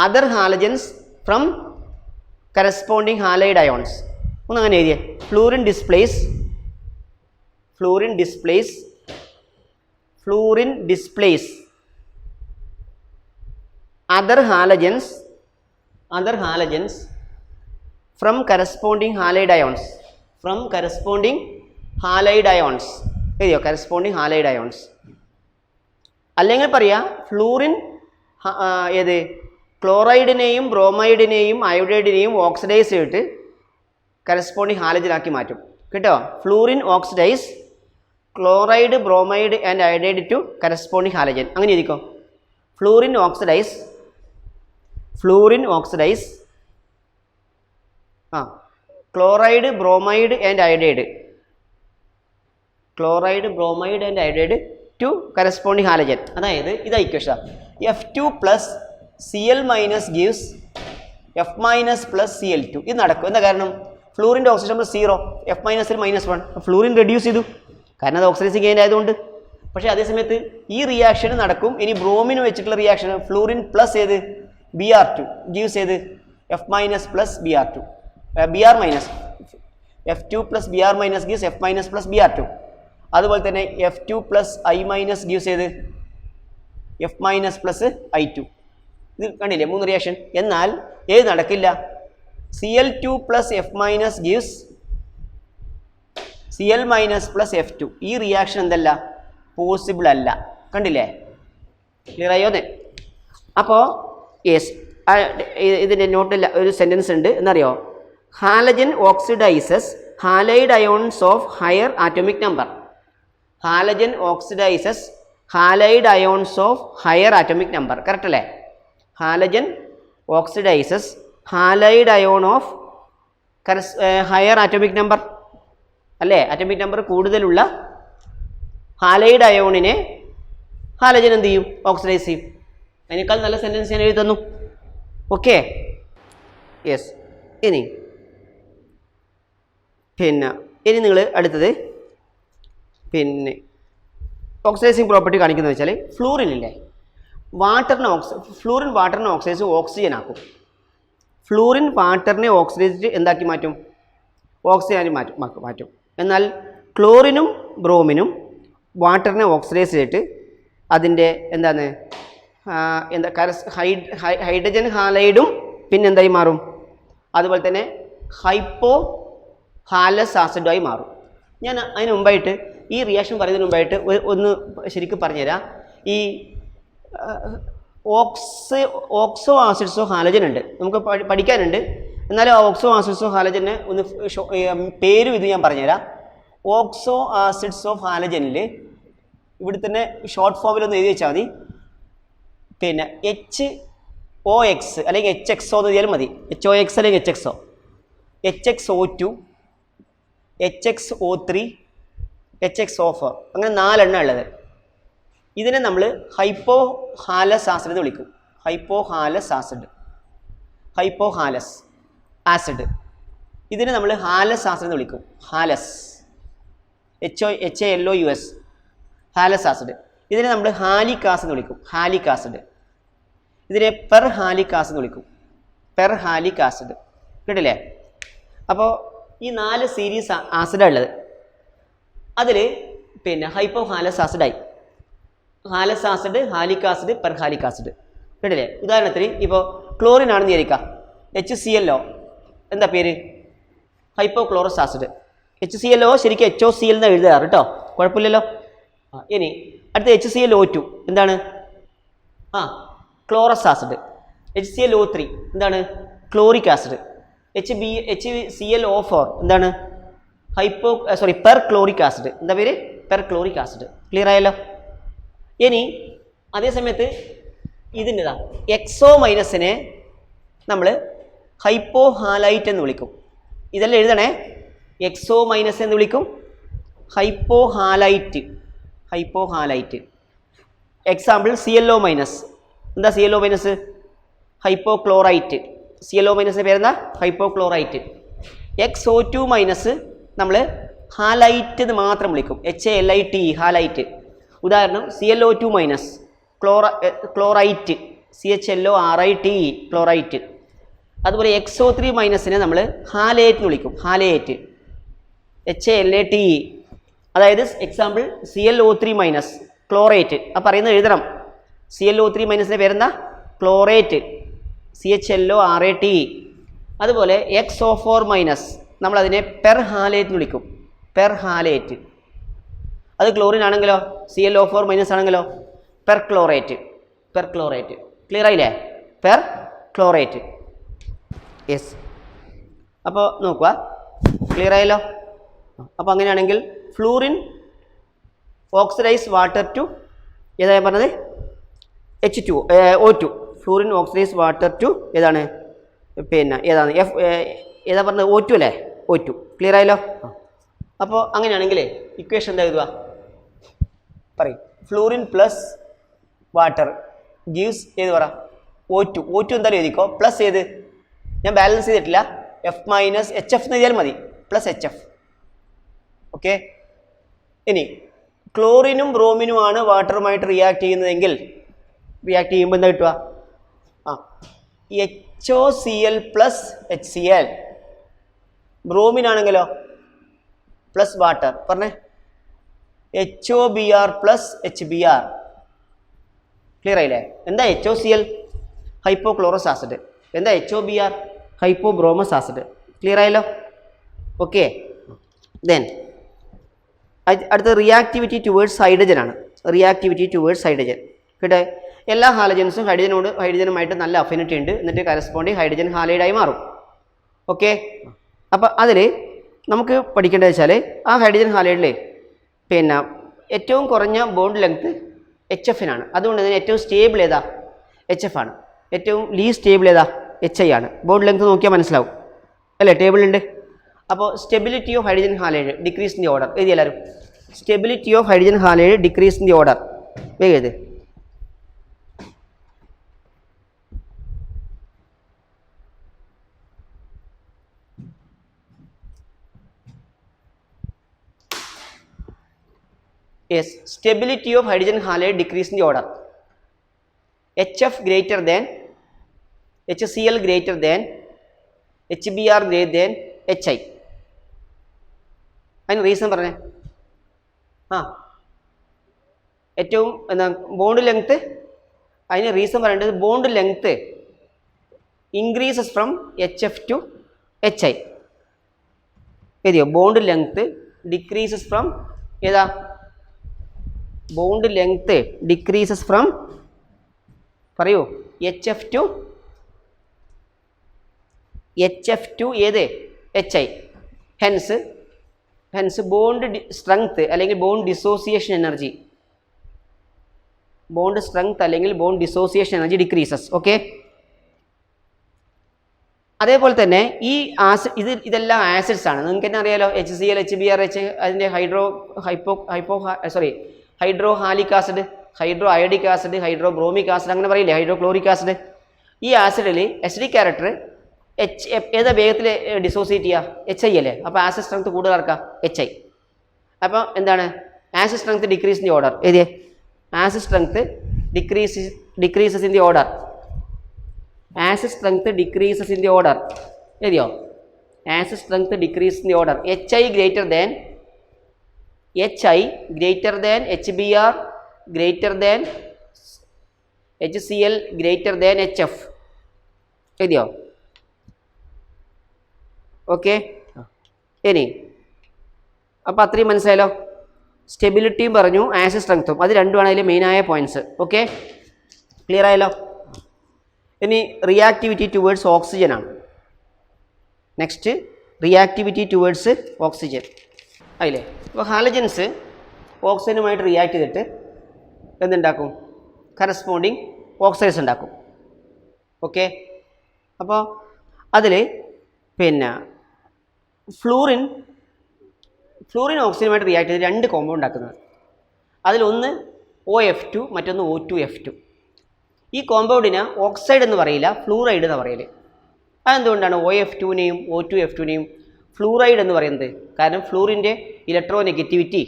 other halogens from corresponding halide ions. ഒന്ന് അങ്ങനെ എഴുതിയേ. Fluorine displace other halogens from corresponding halide ions എഴുതിയോ? Corresponding halide ions. അല്ലെങ്കിൽ പറയാ ഫ്ലൂറിൻ ഏത് ക്ലോറൈഡിനെയും ബ്രോമൈഡിനെയും അയോഡൈഡിനെയും ഓക്സിഡൈസ് ചെയ്തിട്ട് കറസ്പോണ്ടിങ് ഹാലജനാക്കി മാറ്റും. കേട്ടോ? Fluorine oxidise chloride bromide and iodide to corresponding halogen. അങ്ങനെ എഴുതിക്കോ. Fluorine oxidise chloride bromide and iodide to corresponding halogen. അതായത് ഇത് equation F2 plus Cl minus gives F minus plus Cl2. ഇത് നടക്കും. എന്താ കാരണം? ഫ്ലൂറിൻ്റെ ഓക്സിജൻ നമ്പർ 0, F മൈനസിൽ -1. ഫ്ലൂറിൻ റെഡ്യൂസ് ചെയ്തു, കാരണം അത് ഓക്സിഡൈസിങ് ഏജന്റ് ആയതുകൊണ്ട്. പക്ഷേ അതേസമയത്ത് ഈ റിയാക്ഷൻ നടക്കും. ഇനി ബ്രോമിന് വെച്ചിട്ടുള്ള റിയാക്ഷൻ ഫ്ലൂറിൻ പ്ലസ് ഏത് Br2 ഗീവ്സ് ഏത് F minus plus Br2 Br minus F2 plus Br minus gives F minus plus Br2. അതുപോലെ തന്നെ F2 plus I minus gives ഏത് F മൈനസ് പ്ലസ് I2. ഇത് കണ്ടില്ലേ 3 റിയാക്ഷൻ. എന്നാൽ ഏത് നടക്കില്ല? Cl2 plus F minus gives Cl minus plus F2. ഈ reaction എന്തല്ല? പോസിബിൾ അല്ല. കണ്ടില്ലേ? ക്ലിയർ ആയോ? അപ്പോൾ യെസ്, ഇതിൻ്റെ നോട്ടിൽ ഒരു സെൻറ്റൻസ് ഉണ്ട്. എന്നറിയോ? Halogen oxidises halide ions of higher atomic number. Halogen oxidises halide ions of higher atomic number. Correct അല്ലേ? Halogen oxidises halide ion of higher atomic number അല്ലേ? ആറ്റോമിക് നമ്പർ കൂടുതലുള്ള ഹാലൈഡ് അയോണിനെ ഹാലജൻ എന്ത് ചെയ്യും? ഓക്സിഡൈസ് ചെയ്യും. അതിനേക്കാൾ നല്ല സെൻറ്റൻസ് ഞാൻ എഴുതി തന്നു. Okay, yes. ഇനി നിങ്ങൾ അടുത്തത് ഓക്സിഡൈസിങ് പ്രോപ്പർട്ടി കാണിക്കുന്നത് വെച്ചാൽ ഫ്ലൂറിനില്ലേ, ഫ്ലൂറിൻ വാട്ടറിനെ ഓക്സിഡൈസ് ഓക്സിജൻ ആക്കും. ഫ്ലൂറിൻ വാട്ടറിനെ ഓക്സിഡൈസ് എന്താക്കി മാറ്റും? ഓക്സിജനായി മാറ്റും. എന്നാൽ ക്ലോറിനും ബ്രോമിനും വാട്ടറിനെ ഓക്സിഡൈസ് ചെയ്തിട്ട് അതിൻ്റെ ഹൈഡ്രജൻ ഹാലൈഡും പിന്നെന്തായി മാറും? അതുപോലെ തന്നെ ഹൈപ്പോ ഹാലസ് ആസിഡായി മാറും. ഞാൻ അതിന് മുമ്പായിട്ട് ഈ റിയാക്ഷൻ പറയുന്നതിന് മുമ്പായിട്ട് ഒന്ന് ശരിക്കും പറഞ്ഞുതരാം. ഈ ഓക്സോ ആസിഡ്സോ ഹാലജൻ ഉണ്ട്, നമുക്ക് പഠിക്കാനുണ്ട്. എന്നാലും ആ ഓക്സോ ആസിഡ്സോ ഹാലജന് ഒന്ന് പേരും ഇത് ഞാൻ പറഞ്ഞുതരാം. ഓക്സോ ആസിഡ്സ് ഓഫ് ഹാലജനിൽ ഇവിടെ തന്നെ ഷോർട്ട് ഫോമിലൊന്ന് എഴുതി വെച്ചാൽ മതി. പിന്നെ HOX അല്ലെങ്കിൽ HXO എന്ന് എഴുതിയാലും മതി. HOX അല്ലെങ്കിൽ HXO, HXO2, HXO3, HXO4, അങ്ങനെ 4 എണ്ണം ഉള്ളത്. ഇതിനെ നമ്മൾ ഹൈപ്പോ ഹാലസ് ആസിഡ് എന്ന് വിളിക്കും. Hypo halous acid. ഇതിനെ നമ്മൾ ഹാലസ് ആസിഡ് എന്ന് വിളിക്കും. Halous, HALOUS, halous acid. ഇതിനെ നമ്മൾ ഹാലിക് ആസിഡ് എന്ന് വിളിക്കും. Halic acid. ഇതിനെ പെർ ഹാലിക് ആസിഡ് എന്ന് വിളിക്കും. Per halic acid. കേട്ടില്ലേ? അപ്പോൾ ഈ 4 സീരീസ് ആസിഡാണ് ഉള്ളത്. അതിൽ ഹൈപ്പോ ഹാലസ് ആസിഡായി. Halous acid, halic acid, per halic acid. കേട്ടില്ലേ? ഉദാഹരണത്തിന് ഇപ്പോൾ ക്ലോറിൻ ആണെന്ന് വിചാരിക്കുക. HClO എന്താ പേര്? Hypochlorous acid. HClO ശരിക്കും HOCl എന്ന് എഴുതാറ് കേട്ടോ, കുഴപ്പമില്ലല്ലോ. ഇനി അടുത്ത HClO2 എന്താണ്? Chlorous acid. HClO3 എന്താണ്? Chloric acid. HClO4 എന്താണ്? Per chloric acid. എന്താ പേര്? Per chloric acid. ക്ലിയർ ആയല്ലോ? ഇനി അതേ സമയത്ത് ഇതിൻ്റെതാ എക്സോ മൈനസിനെ നമ്മൾ ഹൈപ്പോ ഹാലൈറ്റ് എന്ന് വിളിക്കും. ഇതെല്ലാം എഴുതണേ. എക്സോ മൈനസ് എന്ന് വിളിക്കും. Hypo halite. Example ClO minus. എന്താ ClO മൈനസ്? ഹൈപ്പോക്ലോറൈറ്റ്. ClO മൈനസിൻ്റെ പേരെന്താ? ഹൈപ്പോക്ലോറൈറ്റ്. XO2 മൈനസ് നമ്മൾ ഹാലൈറ്റ് എന്ന് മാത്രം വിളിക്കും. HALITE, halite. ഉദാഹരണം ClO2 minus chlorite CHLORITE chlorite. അതുപോലെ XO3 മൈനസിനെ നമ്മൾ ഹാലേറ്റ് എന്ന് വിളിക്കും, ഹാലേറ്റ് HALATE. അതായത് എക്സാമ്പിൾ ClO3 മൈനസ് ക്ലോറേറ്റ്. ആ പറയുന്നത് എഴുതണം. ClO3 മൈനസിൻ്റെ പേരെന്താ? Chlorate CHLORATE. അതുപോലെ XO4 മൈനസ് നമ്മളതിനെ പെർഹാലേറ്റ് എന്ന് വിളിക്കും, പെർഹാലേറ്റ്. അത് ക്ലോറിൻ ആണെങ്കിലോ ClO4 മൈനസ് ആണെങ്കിലോ പെർക്ലോറേറ്റ്, പെർക്ലോറേറ്റ്. ക്ലിയർ ആയില്ലേ? പെർക്ലോറേറ്റ്. യെസ്. അപ്പോൾ നോക്കുക, ക്ലിയർ ആയല്ലോ. അപ്പോൾ അങ്ങനെയാണെങ്കിൽ ഫ്ലൂറിൻ ഓക്സിഡൈസ് വാട്ടർ ടു ഏതാണ് പറഞ്ഞത്? O2. Fluorine oxidise water to ഏതാണ്? പിന്നെ ഏതാണ്? ഏതാ പറഞ്ഞത്? O2 അല്ലേ? O2. ക്ലിയർ ആയല്ലോ. അപ്പോൾ അങ്ങനെയാണെങ്കിൽ ഇക്വേഷൻ എന്താ എഴുതുക? പറയും. ഫ്ലൂറിൻ പ്ലസ് വാട്ടർ ഗീവ്സ് ഏത് പറ? O2 എന്തായാലും എഴുതിക്കോ. പ്ലസ് ഏത്? ഞാൻ ബാലൻസ് ചെയ്തിട്ടില്ല. F മൈനസ് HF എന്ന് എഴുതിയാൽ മതി. Plus HF. ഓക്കെ. ഇനി ക്ലോറിനും ബ്രോമിനുമാണ് വാട്ടറുമായിട്ട് റിയാക്ട് ചെയ്യുന്നതെങ്കിൽ റിയാക്ട് ചെയ്യുമ്പോൾ എന്താ കിട്ടുക? HOCl plus HCl. ബ്രോമിനാണെങ്കിലോ പ്ലസ് വാട്ടർ പറഞ്ഞേ HOBr പ്ലസ് HBr. ക്ലിയർ ആയില്ലേ? എന്താ HOCl? Hypochlorous acid. എന്താ HOBr? Hypobromous acid. ക്ലിയർ ആയല്ലോ. ഓക്കെ. ദെൻ അടുത്ത റിയാക്ടിവിറ്റി ടുവേർഡ്സ് ഹൈഡ്രജൻ ആണ്. Reactivity towards hydrogen. കേട്ടെ, എല്ലാ ഹാലജൻസും ഹൈഡ്രജനുമായിട്ട് നല്ല അഫിനിറ്റി ഉണ്ട്. എന്നിട്ട് കറസ്പോണ്ടിങ് ഹൈഡ്രജൻ ഹാലൈഡായി മാറും. ഓക്കെ. അപ്പോൾ അതിൽ നമുക്ക് പഠിക്കേണ്ടത് വെച്ചാൽ ആ ഹൈഡ്രജൻ ഹാലൈഡിൽ പിന്നെ ഏറ്റവും കുറഞ്ഞ ബോണ്ട് ലെങ്ത് HFനാണ്. അതുകൊണ്ട് തന്നെ ഏറ്റവും സ്റ്റേബിൾ ഏതാ? HF ആണ്. ഏറ്റവും ലീസ്റ്റ് സ്റ്റേബിൾ ഏതാ? HI ആണ്. ബോണ്ട് ലെങ്ത് നോക്കിയാൽ മനസ്സിലാവും അല്ലേ? ടേബിളുണ്ട്. അപ്പോൾ stability of hydrogen halide decrease in the order എഴുതി എല്ലാവരും. Stability of hydrogen halide decrease in the order വേഗം എഴുത്. Yes, stability of hydrogen halide decrease in the order. HF greater than, HCl greater than, HBr greater than HI. അതിന് reason പറഞ്ഞേ. ഏറ്റവും എന്താ bond length? അതിന് reason പറയേണ്ടത് bond length increases from HF to HI. എഴുതിയോ? Bond length decreases from ഏതാ? Bond length decreases from പറയൂ HF to ഏത്? HI. ഹെൻസ് ബോണ്ട് സ്ട്രെങ്ത് അല്ലെങ്കിൽ bond dissociation energy, bond strength അല്ലെങ്കിൽ bond dissociation energy decreases. Okay. അതേപോലെ തന്നെ ഈ ഇതെല്ലാം ആസിഡ്സ് ആണ്. നിങ്ങൾക്ക് തന്നെ അറിയാലോ. HCl, HBr, അതിൻ്റെ hydro halic acid, hydro iodic acid, hydro bromic acid, അങ്ങനെ പറയില്ലേ? Hydrochloric acid. ഈ ആസിഡിൽ എസിഡിക് ക്യാരക്ടർ ഏതാ വേഗത്തിൽ ഡിസോസിയേറ്റ് ചെയ്യുക? HI അല്ലേ? അപ്പോൾ ആസിഡ് സ്ട്രെങ്ത് കൂടുതൽ ആർക്കാം? HI. അപ്പോൾ എന്താണ്? Acid strength decrease in the order എഴുതിയേ. Acid strength decreases in the order. Acid strength decreases in the order എഴുതിയോ? Acid strength decrease in the order. HI greater than HBr greater than HCl greater than HF എഴുതിയോ? Okay. ഇനി അപ്പോൾ അത്രയും മനസ്സിലായല്ലോ. സ്റ്റെബിലിറ്റിയും പറഞ്ഞു, acid സ്ട്രെങ്ത്തും. അത് രണ്ടുമാണ് അതിൽ മെയിനായ പോയിൻറ്റ്സ്. ഓക്കെ, ക്ലിയർ ആയല്ലോ. ഇനി റിയാക്ടിവിറ്റി ടുവേർഡ്സ് ഓക്സിജൻ ആണ്. നെക്സ്റ്റ് റിയാക്ടിവിറ്റി ടുവേർഡ്സ് ഓക്സിജൻ അതില്ലേ. അപ്പോൾ ഹാലജൻസ് ഓക്സിജനുമായിട്ട് റിയാക്ട് ചെയ്തിട്ട് എന്തുണ്ടാക്കും? കറസ്പോണ്ടിങ് ഓക്സൈഡ്സ് ഉണ്ടാക്കും. ഓക്കെ. അപ്പോൾ അതിൽ പിന്നെ ഫ്ലൂറിൻ ഓക്സിജനുമായിട്ട് റിയാക്ട് ചെയ്ത് രണ്ട് കോമ്പൗണ്ട് ഉണ്ടാക്കുന്നത്. അതിലൊന്ന് OF2, മറ്റൊന്ന് O2F2. ഈ കോമ്പൗണ്ടിന് ഓക്സൈഡ് എന്ന് പറയില്ല, ഫ്ലൂറൈഡ് എന്ന് പറയൽ. അതെന്തുകൊണ്ടാണ് OF2നെയും O2F2നെയും ഫ്ലൂറൈഡ് എന്ന് പറയുന്നത്? കാരണം ഫ്ലൂറിൻ്റെ ഇലക്ട്രോ നെഗറ്റിവിറ്റി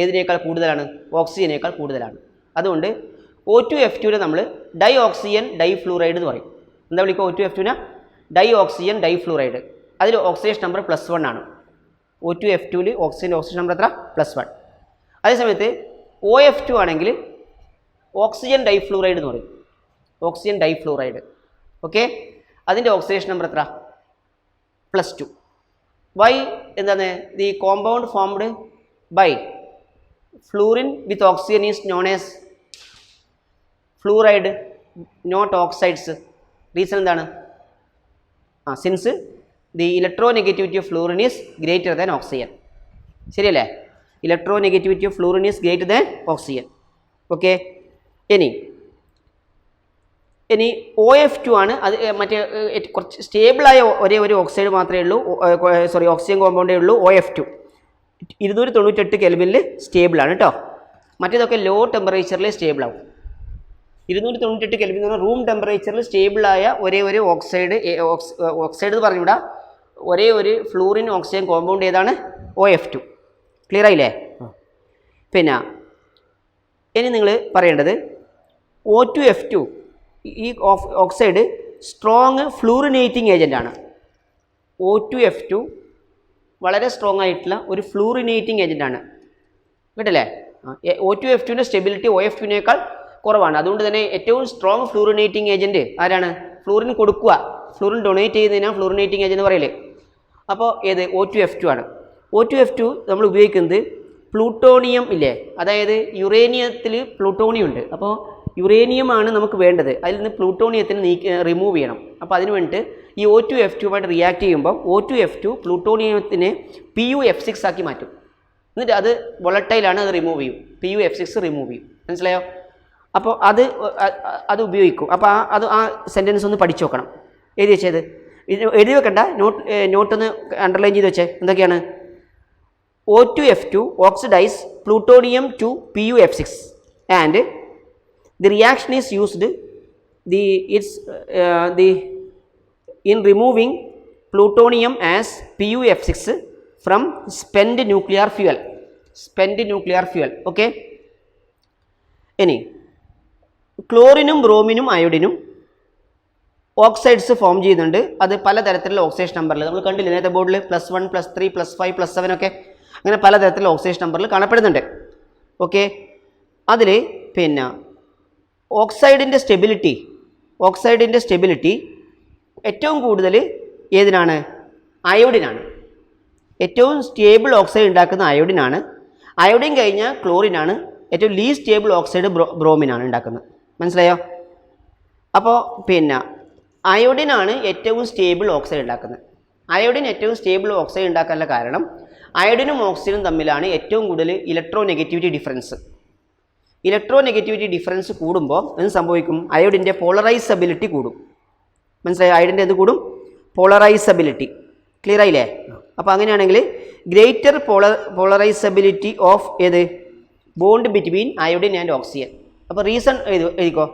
ഏതിനേക്കാൾ കൂടുതലാണ്? ഓക്സിജനേക്കാൾ കൂടുതലാണ്. അതുകൊണ്ട് O2F2നെ നമ്മൾ ഡൈ ഓക്സിജൻ ഡൈഫ്ലൂറൈഡ് എന്ന് പറയും. എന്താ വിളിക്കുക O2F2നെ? Dye oxygen ഡൈഫ്ലൂറൈഡ്. അതിൽ ഓക്സിജൻ നമ്പർ +1 ആണ്. O2F2ൽ ഓക്സിജൻ നമ്പർ എത്ര? +1. അതേസമയത്ത് OF2 ആണെങ്കിൽ ഓക്സിജൻ ഡൈഫ്ലൂറൈഡ് എന്ന് പറയും. Oxygen difluoride. ഓക്കെ, അതിൻ്റെ ഓക്സിഡേഷൻ നമ്പർ എത്ര? +2. വൈ എന്താണ്? The compound formed by fluorine with oxygen is known as fluoride not oxides. Reason എന്താണ്? Since the electronegativity of fluorine is greater than oxygen. ശരിയല്ലേ? Electronegativity of fluorine is greater than oxygen. Okay, ഇനി OF2 ആണ്. അത് മറ്റേ കുറച്ച് സ്റ്റേബിളായ ഒരേ ഒരു oxide മാത്രമേ ഉള്ളൂ, ഓക്സിജൻ കോമ്പൗണ്ടേ ഉള്ളൂ OF2. 298 കെൽവിനിൽ സ്റ്റേബിളാണ് കേട്ടോ. മറ്റേതൊക്കെ ലോ ടെമ്പറേച്ചറിൽ സ്റ്റേബിളാവും. 298 കെൽവിൻ എന്ന് പറഞ്ഞാൽ റൂം ടെമ്പറേച്ചറിൽ സ്റ്റേബിളായ ഒരേ ഒരു ഓക്സൈഡ് എന്ന് പറഞ്ഞുകൂടാ, ഒരേ ഒരു ഫ്ലൂറിൻ ഓക്സിജൻ കോമ്പൗണ്ട് ഏതാണ്? OF2. ക്ലിയർ ആയില്ലേ? പിന്നെ ഇനി നിങ്ങൾ പറയേണ്ടത് O2F2 ഈ ഓക്സൈഡ് സ്ട്രോങ് ഫ്ലൂറിനേറ്റിംഗ് ഏജൻ്റാണ്. O2F2 വളരെ സ്ട്രോങ് ആയിട്ടുള്ള ഒരു ഫ്ലൂറിനേറ്റിംഗ് ഏജൻ്റാണ്. കേട്ടല്ലേ? O2F2ൻ്റെ സ്റ്റെബിലിറ്റി OF2നേക്കാൾ കുറവാണ്. അതുകൊണ്ട് തന്നെ ഏറ്റവും സ്ട്രോങ് ഫ്ലൂറിനേറ്റിംഗ് ഏജൻറ്റ് ആരാണ്? ഫ്ലൂറിൻ കൊടുക്കുക, ഫ്ലൂറിൻ ഡൊണേറ്റ് ചെയ്യുന്നതിനാണ് ഫ്ലൂറിനേറ്റിംഗ് ഏജൻറ്റ് പറയില്ലേ. അപ്പോൾ ഏത്? O2F2 ആണ്. O2F2 നമ്മൾ ഉപയോഗിക്കുന്നത് പ്ലൂട്ടോണിയം ഇല്ലേ, അതായത് യുറേനിയത്തിൽ പ്ലൂട്ടോണിയം ഉണ്ട്. അപ്പോൾ യുറേനിയമാണ് നമുക്ക് വേണ്ടത്, അതിൽ നിന്ന് പ്ലൂട്ടോണിയത്തിന് റിമൂവ് ചെയ്യണം. അപ്പോൾ അതിന് വേണ്ടിയിട്ട് ഈ O2F2മായിട്ട് റിയാക്ട് ചെയ്യുമ്പോൾ O2F2 പ്ലൂട്ടോണിയത്തിനെ PuF6 ആക്കി മാറ്റും. എന്നിട്ട് അത് വൊളട്ടൈലാണ്, അത് റിമൂവ് ചെയ്യും. PuF6 റിമൂവ് ചെയ്യും. മനസ്സിലായോ? അപ്പോൾ അത് ഉപയോഗിക്കും. അപ്പോൾ ആ സെൻറ്റൻസ് ഒന്ന് പഠിച്ചു നോക്കണം. എഴുതി വെച്ചത് എഴുതി വെക്കണ്ട, നോട്ടൊന്ന് അണ്ടർലൈൻ ചെയ്ത് വെച്ചേ. എന്തൊക്കെയാണ്? O2F2 oxidize plutonium to PuF6 and the reaction is used in removing plutonium as PuF6 from spent nuclear fuel. Okay. ഇനി ക്ലോറിനും ബ്രോമിനും അയോഡിനും ഓക്സൈഡ്സ് ഫോം ചെയ്യുന്നുണ്ട്. അത് പലതരത്തിലുള്ള ഓക്സിഡേഷൻ നമ്പറിൽ നമ്മൾ കണ്ടില്ല നേരത്തെ ബോർഡിൽ +1 +3 +5 +7 ഒക്കെ അങ്ങനെ പലതരത്തിലുള്ള ഓക്സിഡേഷൻ നമ്പറിൽ കാണപ്പെടുന്നുണ്ട്. ഓക്കെ, അതിൽ പിന്നെ ഓക്സൈഡിൻ്റെ സ്റ്റെബിലിറ്റി ഏറ്റവും കൂടുതൽ ഏതിനാണ്? അയോഡിനാണ്. ഏറ്റവും സ്റ്റേബിൾ ഓക്സൈഡ് ഉണ്ടാക്കുന്ന അയോഡിനാണ്. അയോഡിൻ കഴിഞ്ഞാൽ ക്ലോറിനാണ്. ഏറ്റവും ലീസ്റ്റ് സ്റ്റേബിൾ ഓക്സൈഡ് ബ്രോമിനാണ് ഉണ്ടാക്കുന്നത്. മനസ്സിലായോ? അപ്പോൾ പിന്നെ അയോഡിനാണ് ഏറ്റവും സ്റ്റേബിൾ ഓക്സൈഡ് ഉണ്ടാക്കുന്നത്. അയോഡിൻ ഏറ്റവും സ്റ്റേബിൾ ഓക്സൈഡ് ഉണ്ടാക്കാനുള്ള കാരണം അയോഡിനും ഓക്സിജനും തമ്മിലാണ് ഏറ്റവും കൂടുതൽ ഇലക്ട്രോനെഗറ്റിവിറ്റി ഡിഫറൻസ് കൂടുമ്പോൾ എന്ത് സംഭവിക്കും? അയോഡിൻ്റെ പോളറൈസബിലിറ്റി കൂടും. മനസ്സിലായോ? അയോഡിൻ്റെ എന്ത് കൂടും? പോളറൈസബിലിറ്റി. ക്ലിയർ ആയില്ലേ? അപ്പോൾ അങ്ങനെയാണെങ്കിൽ ഗ്രേറ്റർ പോളറൈസബിലിറ്റി ഓഫ് ഏത്? Bond between iodine and oxygen. അപ്പോൾ റീസൺ എഴുതിക്കോ.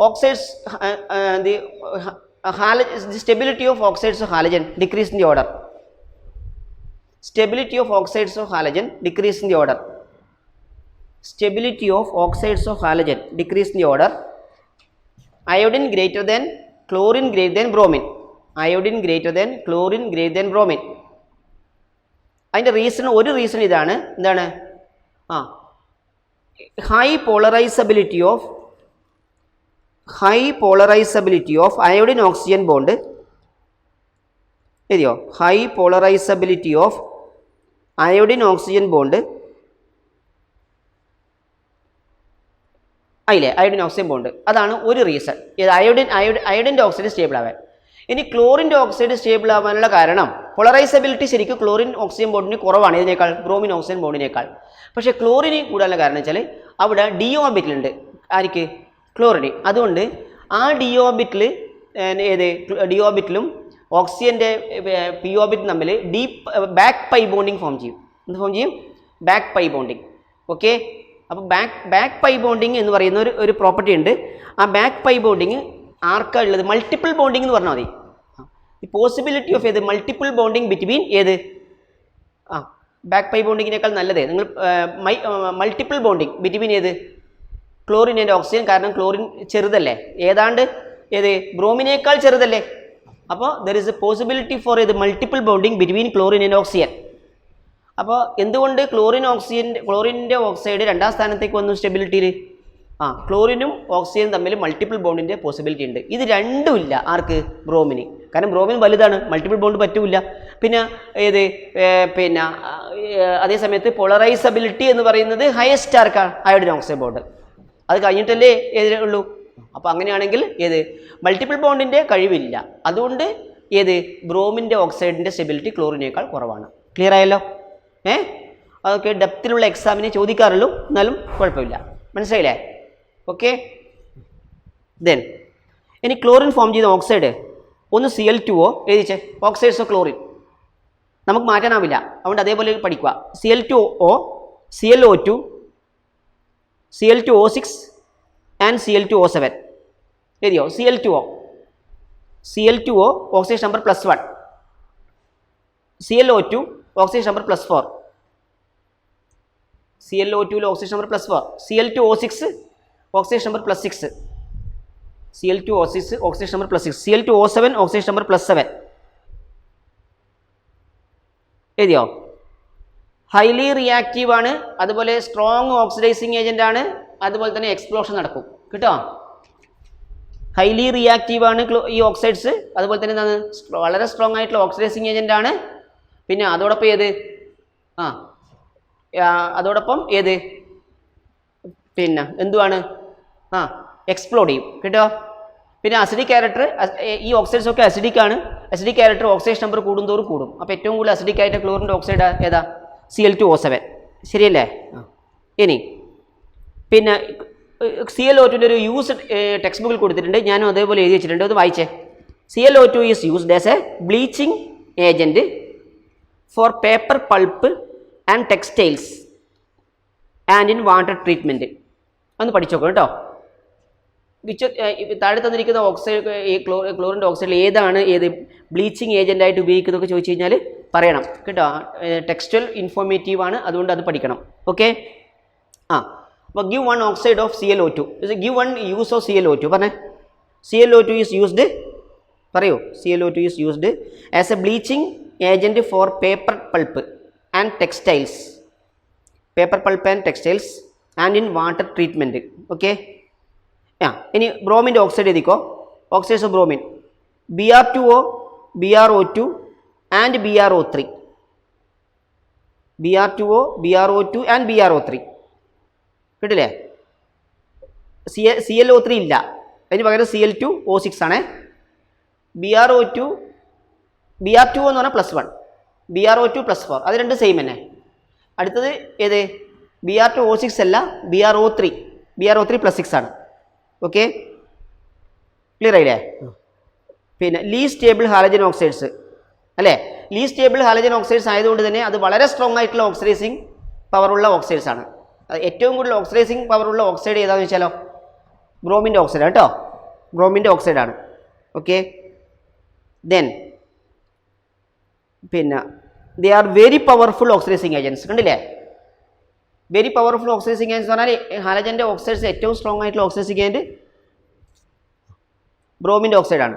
Oxides the stability of oxides of halogen decrease in the order. Stability of oxides of halogen decrease in the order. Iodine greater than chlorine greater than bromine. അതിൻ്റെ ഒരു reason ഇതാണ്. എന്താണ്? High polarisability of iodine oxygen bond. എഴുതിയോ? High polarisability of iodine oxygen bond. അതില്ലേ iodine oxygen bond, അതാണ് ഒരു reason. അയോഡിൻ്റെ oxide stable ആവാൻ. ഇനി ക്ലോറിൻ്റെ ഓക്സൈഡ് സ്റ്റേബിൾ ആവാനുള്ള കാരണം പോളറൈസബിലിറ്റി ശരിക്കും ക്ലോറിൻ ഓക്സിജൻ ബോണ്ടിന് കുറവാണ് ഇതിനേക്കാൾ, ബ്രോമിൻ ഓക്സിജൻ ബോണ്ടിനേക്കാൾ. പക്ഷേ ക്ലോറിന് കൂടാനുള്ള കാരണം വെച്ചാൽ അവിടെ ഡി ഓർബിറ്റലുണ്ട്. ആർക്ക്? ക്ലോറിന്. അതുകൊണ്ട് ആ ഡി ഓർബിറ്റലും ഓക്സിജൻ്റെ പി ഓർബിറ്റും തമ്മിൽ ബാക്ക് പൈ ബോണ്ടിങ് ഫോം ചെയ്യും. എന്ത് ഫോം ചെയ്യും? Back pi bonding. ഓക്കെ, അപ്പോൾ ബാക്ക് പൈ ബോണ്ടിങ് എന്ന് പറയുന്ന ഒരു പ്രോപ്പർട്ടി ഉണ്ട്. ആ ബാക്ക് പൈ ബോണ്ടിങ് ആർക്കാണ് ഉള്ളത്? മൾട്ടിപ്പിൾ ബോണ്ടിങ് എന്ന് പറഞ്ഞാൽ മതി. ദി പോസിബിലിറ്റി ഓഫ് ഏത്? മൾട്ടിപ്പിൾ ബോണ്ടിങ് ബിറ്റ്വീൻ ഏത്? ബാക്ക് പൈ ബോണ്ടിങ്ങിനേക്കാൾ നല്ലത് നിങ്ങൾ മൾട്ടിപ്പിൾ ബോണ്ടിങ് ബിറ്റ്വീൻ ഏത് ക്ലോറിൻ ആൻഡ് ഓക്സിജൻ. കാരണം ക്ലോറിൻ ചെറുതല്ലേ, ഏതാണ്ട് ഏത് ബ്രോമിനേക്കാൾ ചെറുതല്ലേ. അപ്പോൾ there is a possibility for ഏത് multiple bonding between chlorine and oxygen. അപ്പോൾ എന്തുകൊണ്ട് ക്ലോറിൻ്റെ ഓക്സൈഡ് രണ്ടാം സ്ഥാനത്തേക്ക് വന്നു സ്റ്റെബിലിറ്റിയിൽ? ക്ലോറിനും ഓക്സിജനും തമ്മിൽ മൾട്ടിപ്പിൾ ബോണ്ടിൻ്റെ പോസിബിലിറ്റി ഉണ്ട്. ഇത് രണ്ടും ഇല്ല ആർക്ക്? ബ്രോമിന്. കാരണം ബ്രോമിൻ വലുതാണ്, മൾട്ടിപ്പിൾ ബോണ്ട് പറ്റൂല. പിന്നെ പിന്നെ അതേ സമയത്ത് പോളറൈസബിലിറ്റി എന്ന് പറയുന്നത് ഹയസ്റ്റ് ആർക്കാണ്? Hydrogen oxide bond. അത് കഴിഞ്ഞിട്ടല്ലേ ഉള്ളൂ. അപ്പോൾ അങ്ങനെയാണെങ്കിൽ മൾട്ടിപ്പിൾ ബോണ്ടിൻ്റെ കഴിവില്ല. അതുകൊണ്ട് ബ്രോമിൻ്റെ ഓക്സൈഡിൻ്റെ സ്റ്റെബിലിറ്റി ക്ലോറിനേക്കാൾ കുറവാണ്. ക്ലിയർ ആയല്ലോ? അതൊക്കെ ഡെപ്തിലുള്ള എക്സാമിനെ ചോദിക്കാറുള്ളൂ, എന്നാലും കുഴപ്പമില്ല. മനസ്സിലായില്ലേ? ഓക്കെ. ദെൻ ഇനി ക്ലോറിൻ ഫോം ചെയ്ത ഓക്സൈഡ് ഒന്ന് Cl2O എഴുതിച്ചേ. ഓക്സൈഡ്സ് ഓഫ് ക്ലോറിൻ നമുക്ക് മാറ്റാനാവില്ല, അതുകൊണ്ട് അതേപോലെ പഠിക്കുക. Cl2O, ClO2, Cl2O6 and Cl2O7 എഴുതിയോ? Cl2O oxygen number +1, ClO2 oxygen number +4, ClO2 oxygen number +4, Cl2O6 oxygen number +6, Cl2O6 oxygen number +6, Cl2O7 oxygen number +7 എഴുതിയോ? Highly reactive ആണ്, അതുപോലെ സ്ട്രോങ് ഓക്സിഡൈസിങ് ഏജന്റ് ആണ്, അതുപോലെ തന്നെ എക്സ്പ്ലോഷൻ നടക്കും. കേട്ടോ? ഹൈലി റിയാക്റ്റീവ് ആണ് ഈ ഓക്സൈഡ്സ്, അതുപോലെ തന്നെ എന്താണ് വളരെ സ്ട്രോങ് ആയിട്ടുള്ള ഓക്സിഡൈസിങ് ഏജന്റ് ആണ്. പിന്നെ അതോടൊപ്പം അതോടൊപ്പം പിന്നെ എന്തുവാണ്? എക്സ്പ്ലോഡ് ചെയ്യും. കേട്ടോ? പിന്നെ അസിഡിക് ക്യാരക്ടർ, ഈ ഓക്സൈഡ്സ് ഒക്കെ അസിഡിക് ആണ്. അസിഡിക് ക്യാരക്ടർ ഓക്സിജൻ നമ്പർ കൂടുന്തോറും കൂടും. അപ്പോൾ ഏറ്റവും കൂടുതൽ അസിഡിക് ആയിട്ട് ക്ലോറിൻ്റെ ഓക്സൈഡ് ഏതാ? Cl2O7. ശരിയല്ലേ? ഇനി പിന്നെ ClO2ൻ്റെ ഒരു യൂസ് ടെക്സ്റ്റ് ബുക്കിൽ കൊടുത്തിട്ടുണ്ട്, ഞാനും അതേപോലെ എഴുതി വെച്ചിട്ടുണ്ട്. അത് വായിച്ചേ. ClO2 is used as a bleaching agent for paper pulp and textiles and in water treatment. ഒന്ന് പഠിച്ചോക്കണം കേട്ടോ. താഴെ തന്നിരിക്കുന്ന ഓക്സൈഡ്, ഈ ക്ലോറിൻ്റെ ഓക്സൈഡിൽ ഏതാണ് ബ്ലീച്ചിങ് ഏജൻ്റായിട്ട് ഉപയോഗിക്കുന്നതൊക്കെ ചോദിച്ചു കഴിഞ്ഞാൽ പറയണം കേട്ടോ. ടെക്സ്റ്റൽ ഇൻഫോർമേറ്റീവ് ആണ്, അതുകൊണ്ട് അത് പഠിക്കണം. ഓക്കെ. അപ്പോൾ give one oxide of ClO2, give one use of ClO2. പറഞ്ഞേ. ClO2 ഈസ് യൂസ്ഡ്, പറയൂ. ClO2 is used as a bleaching agent for paper pulp and textiles, paper pulp and textiles and in water treatment. Okay. ഇനി ബ്രോമിൻ്റെ oxide എഴുതിക്കോ. Oxides of bromine Br2O, BrO2 and BrO3. Br2O, BrO2 and BrO3 കേട്ടില്ലേ? ClO3 ഇല്ല, അതിന് പകരം Cl2O6 ആണ്. BrO2 എന്ന് പറഞ്ഞാൽ +1, BrO2 +4, അത് രണ്ട് സെയിം തന്നെ. അടുത്തത് Br2O6 അല്ല, BrO3 +6 ആണ്. ഓക്കെ. ക്ലിയർ ആയില്ലേ? പിന്നെ ലീസ്റ്റ് സ്റ്റേബിൾ ഹാലജൻ ഓക്സൈഡ്സ് അല്ലേ? ലീസ്റ്റ് സ്റ്റേബിൾ ഹാലജൻ ഓക്സൈഡ്സ് ആയതുകൊണ്ട് തന്നെ അത് വളരെ സ്ട്രോങ് ആയിട്ടുള്ള ഓക്സിഡൈസിങ് പവറുള്ള ഓക്സൈഡ്സ് ആണ്. ഏറ്റവും കൂടുതൽ ഓക്സിഡൈസിങ് പവറുള്ള ഓക്സൈഡ് ഏതാണെന്ന് വെച്ചാലോ ബ്രോമിൻ്റെ ഓക്സൈഡ് കേട്ടോ. ബ്രോമിൻ്റെ ഓക്സൈഡാണ്. ഓക്കെ. ദെൻ പിന്നെ they are very powerful oxidising agents. കണ്ടില്ലേ? വെരി പവർഫുൾ ഓക്സിഡൈസിങ് ഏജൻസ് എന്ന് പറഞ്ഞാൽ ഹാലജൻ്റെ ഓക്സൈഡ്സ് ഏറ്റവും സ്ട്രോങ് ആയിട്ടുള്ള ഓക്സിഡൈസിങ് ഏജൻറ്റ് ബ്രോമിൻ്റെ ഓക്സൈഡാണ്.